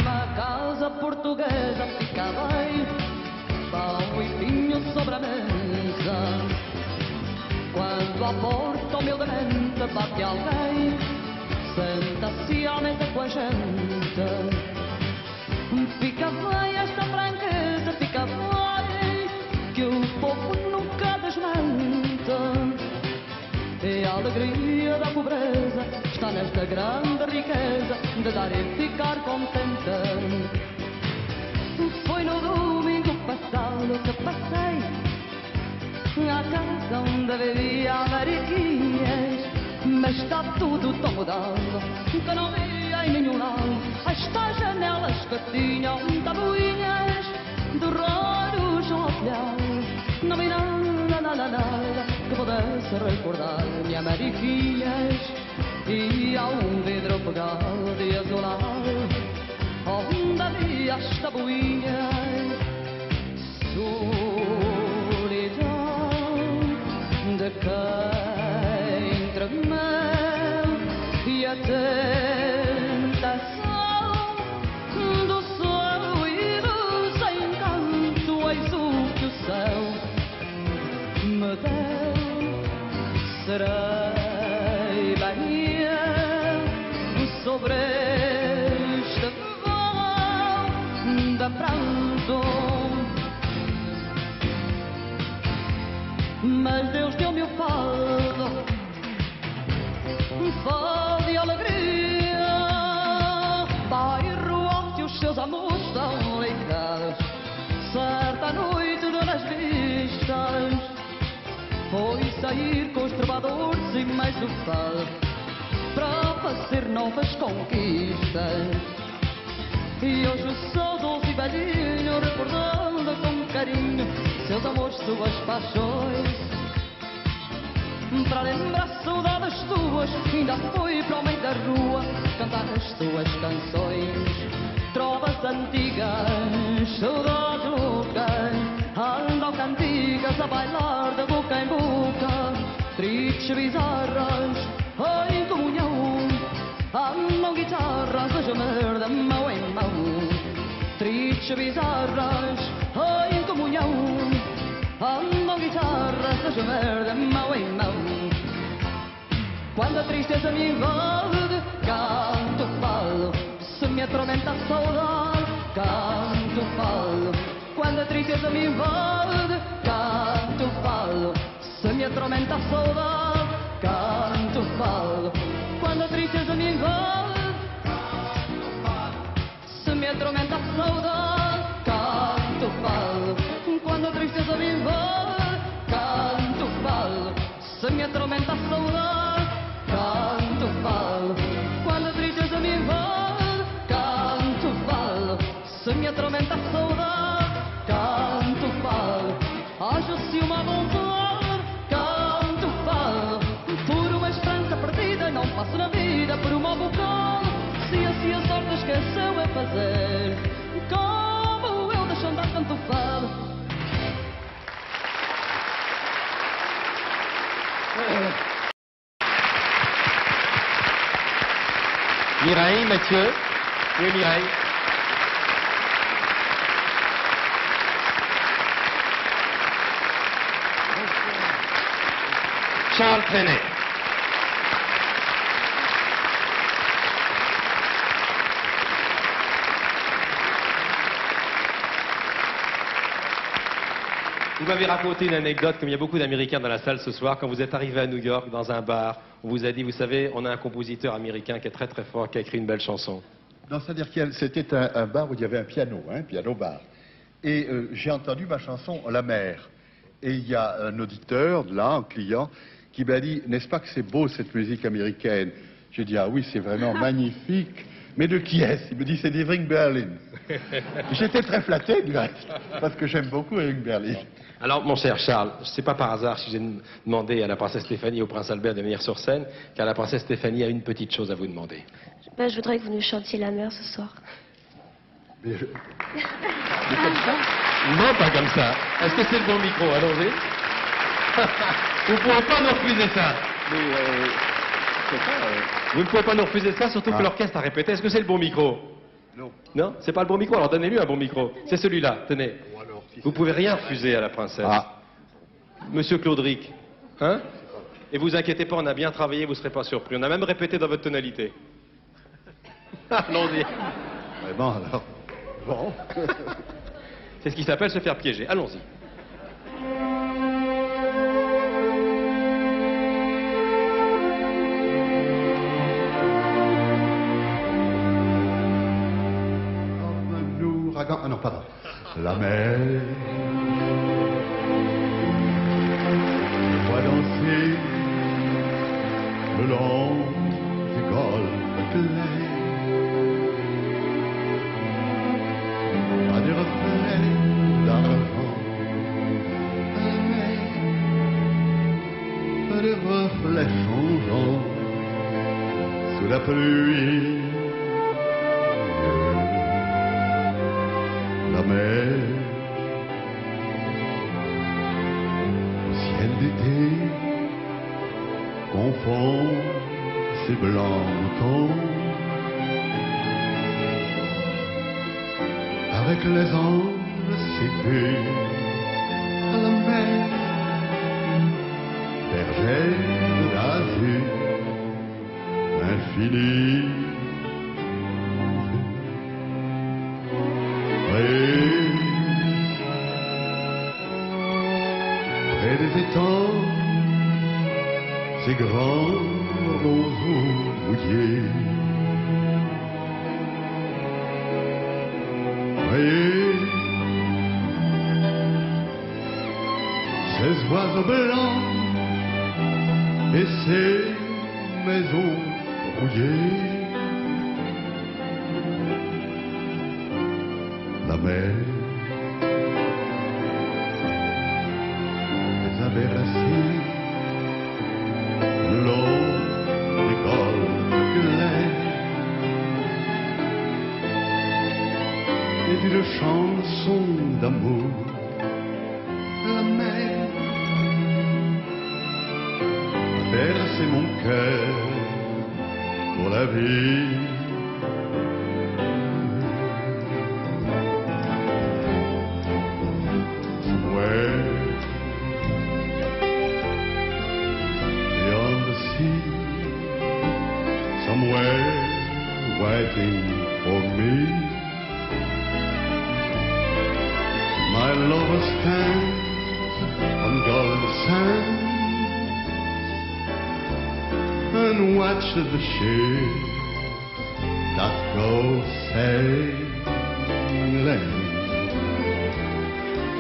Na casa portuguesa fica bem, pão e vinho sobre a mesa. Quando à porta humildemente bate alguém, senta-se à mesa com a gente. Fica bem esta franqueza, fica bem, que o povo nunca desmente. E a alegria da pobreza está nesta grande riqueza de dar e ficar contente. Foi no domingo passado que passei à casa onde vivia a Mariquinhas, mas está tudo tão mudado que não via em nenhum lado estas janelas que tinham tabuinhas de raros olhos. Não vi nada que pudesse recordar minha Mariquinhas. E há vidro pegado de azulado onde havia as tabuinhas. Solidão de quem tremeu e a tentação do sol e do sem encanto. Eis o que o céu me deu. Serei bem eu sobre este vão de pranto, mas Deus deu-me o fado de alegria. Bairro alto e os seus amores estão ligados. Certa noite de nas vistas foi sair com os trovadores e mais o fado para fazer novas conquistas. E hoje o saudoso e velhinho, recordando com carinho seus amores, suas paixões, para lembrar saudades tuas, ainda foi para o meio da rua cantar as suas canções. Trovas antigas, saudades loucas, andam cantigas a bailar de boca em boca. Tristes bizarras em comunhão, andam guitarras a gemer de mão em mão. Tristes bizarras em comunhão, andam guitarras a gemer de mão em mão. Quando a tristeza me invade, canto fado. Se me atormenta a saudade, canto fado. Quando a tristeza me invade, canto fado. Se me atormenta a saudade, canto fado. Quando a tristeza me invade, canto fado. Se me atormenta a saudade, canto fado. Quando a tristeza me invade, canto fado. Se me atormenta a saudade, canto fado. Quando a tristeza me invade, canto fado. Se me atormenta a saudade, canto fado. Haja-se uma vontade, canto fado. Por uma esperança perdida, não passo na vida por uma bocado. Se assim a sorte esqueceu é fazer como eu deixo andar canto fado. Mireille, Mathieu. Oui, Mireille. Charles Trenet. Vous m'avez raconté une anecdote, comme il y a beaucoup d'Américains dans la salle ce soir, quand vous êtes arrivé à New York, dans un bar, on vous a dit, vous savez, on a un compositeur américain qui est très très fort, qui a écrit une belle chanson. Non, c'est-à-dire que c'était un bar où il y avait un piano-bar. Et j'ai entendu ma chanson « La mer ». Et il y a un auditeur, là, un client, qui m'a dit « N'est-ce pas que c'est beau cette musique américaine ?» J'ai dit « Ah oui, c'est vraiment magnifique. » Mais de qui est-ce? Il me dit « C'est d'Irving Berlin. » J'étais très flatté, du reste, parce que j'aime beaucoup Irving Berlin. Alors, mon cher Charles, je ne sais pas par hasard si j'ai demandé à la princesse Stéphanie et au prince Albert de venir sur scène, car la princesse Stéphanie a une petite chose à vous demander. Ben, je voudrais que vous nous chantiez la mer ce soir. Mais comme ça? Non, pas comme ça. Est-ce que c'est le bon micro? Allons-y. Vous ne pouvez pas nous refuser ça. Vous ne pouvez pas nous refuser ça, surtout que l'orchestre a répété. Est-ce que c'est le bon micro? Non. Non? C'est pas le bon micro? Alors donnez-lui un bon micro. C'est celui-là, tenez. Vous pouvez rien refuser à la princesse. Monsieur Claudric, hein? Et vous inquiétez pas, on a bien travaillé, vous ne serez pas surpris. On a même répété dans votre tonalité. Allons-y. Bon, alors. Bon. C'est ce qui s'appelle se faire piéger. Allons-y. Ah non, pardon. La mer. Je vois danser le long des golfes clairs. À des reflets d'argent. La mer. À des reflets changeants. Sous la pluie. La mer, le ciel d'été confond ses blancs tons avec les anges cédés à la mer, bergère d'azur infinie. Près des étangs, ces grands roseaux mouillés. Voyez, ces oiseaux blancs et ces maisons rouillées. La mer les avait racés le long des golfes clairs et d'une chanson d'amour. La mer a bercé mon cœur pour la vie. Waiting for me, my lover stands on golden sands and watches the ship that goes sailing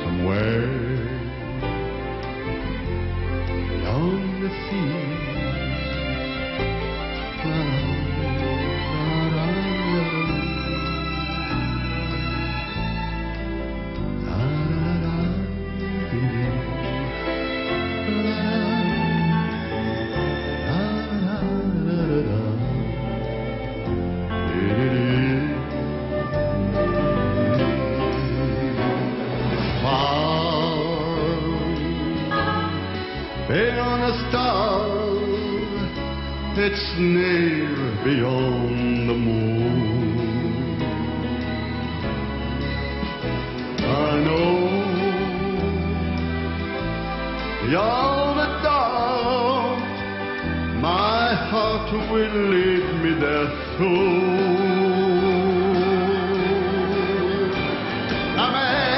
somewhere beyond the sea. Beyond a star, it's near beyond the moon. I know beyond the dark, my heart will lead me there soon. La mer,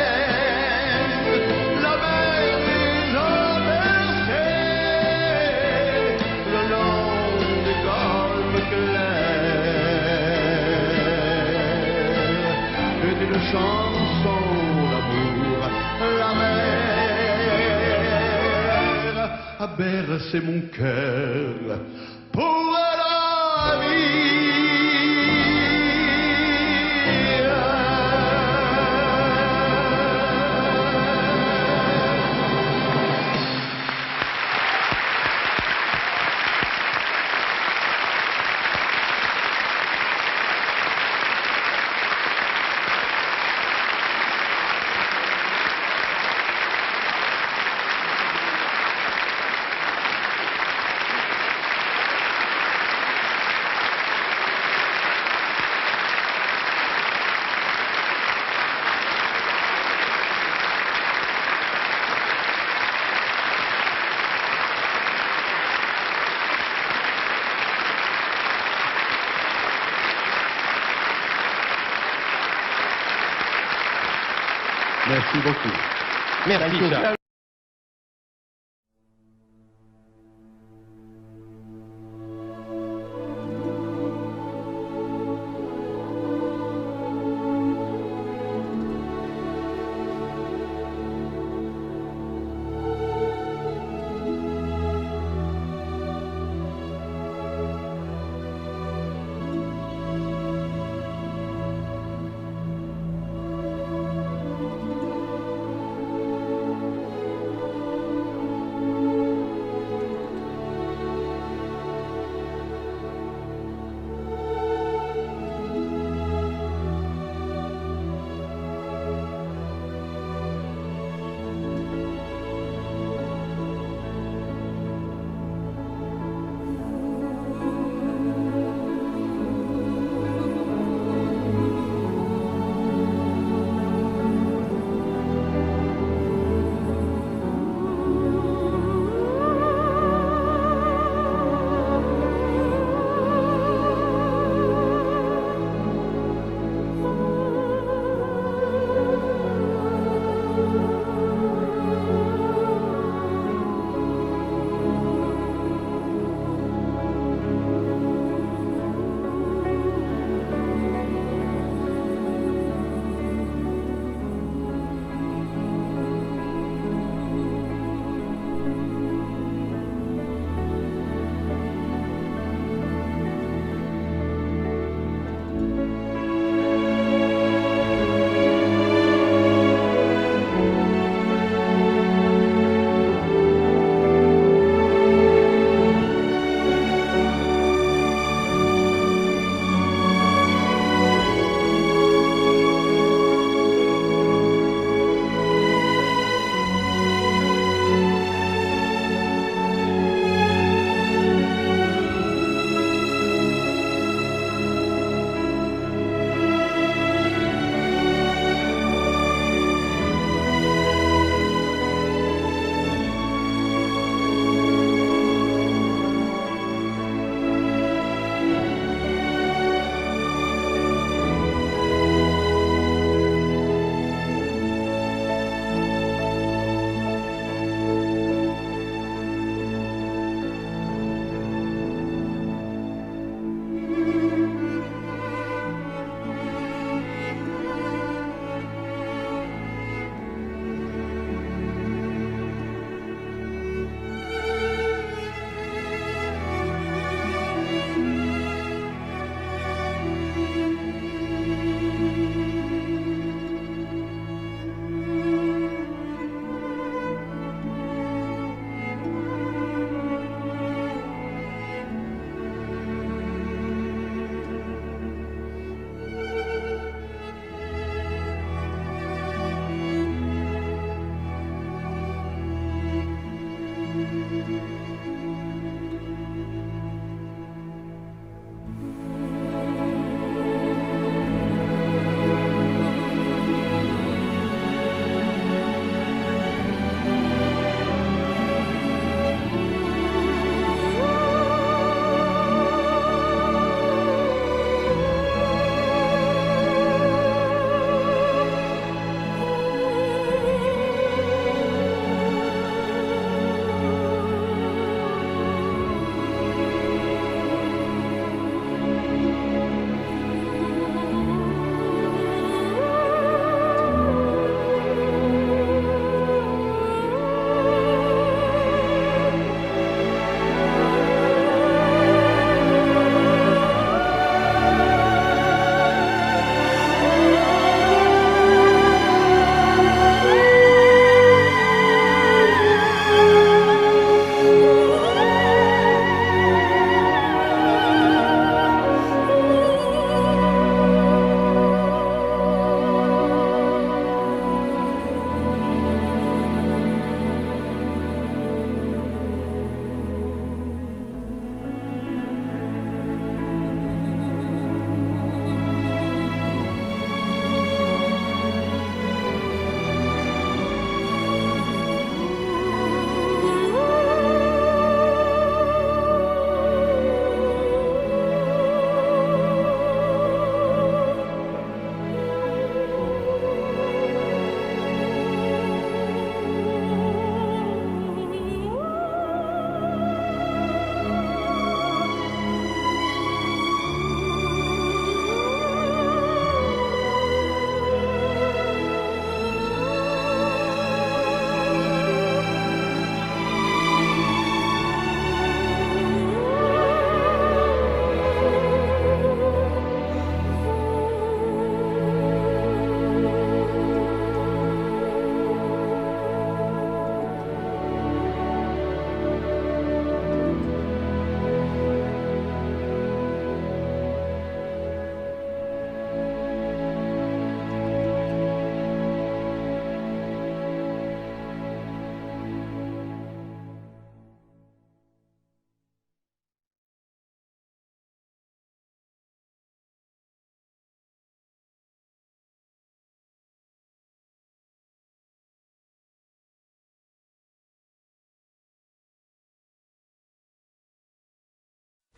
bercé mon cœur pour la vie. Merci beaucoup. Merci, Charles.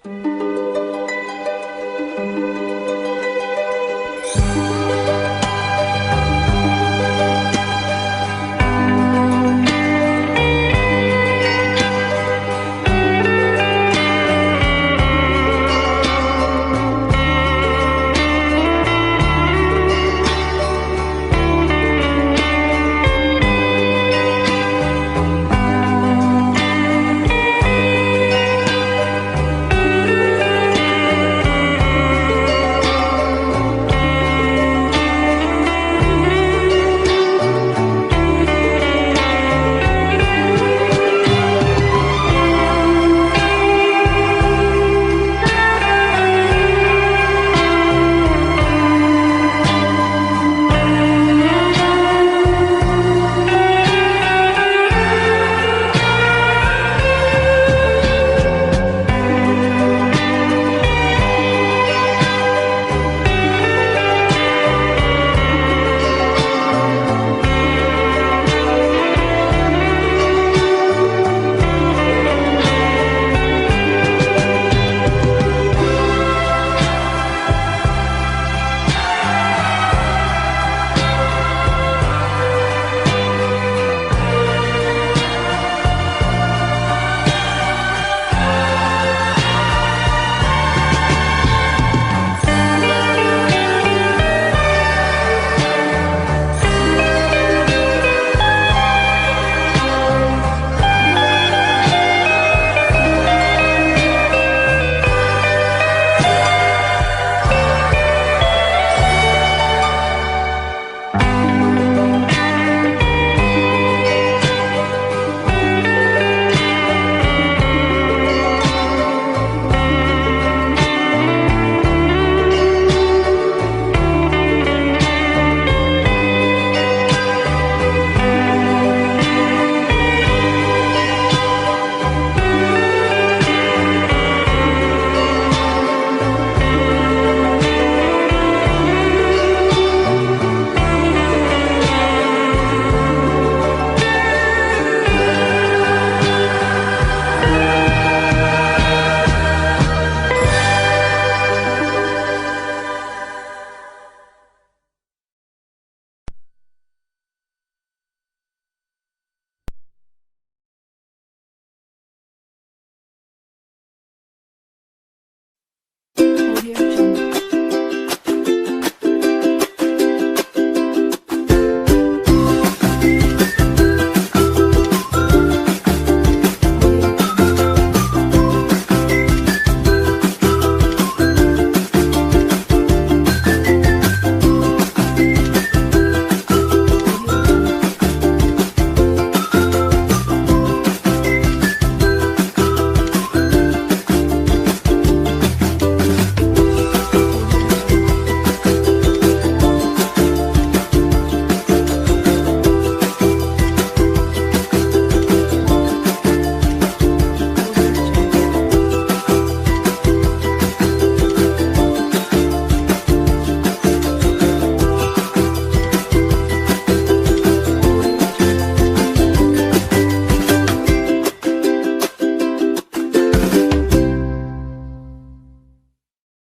Thank you.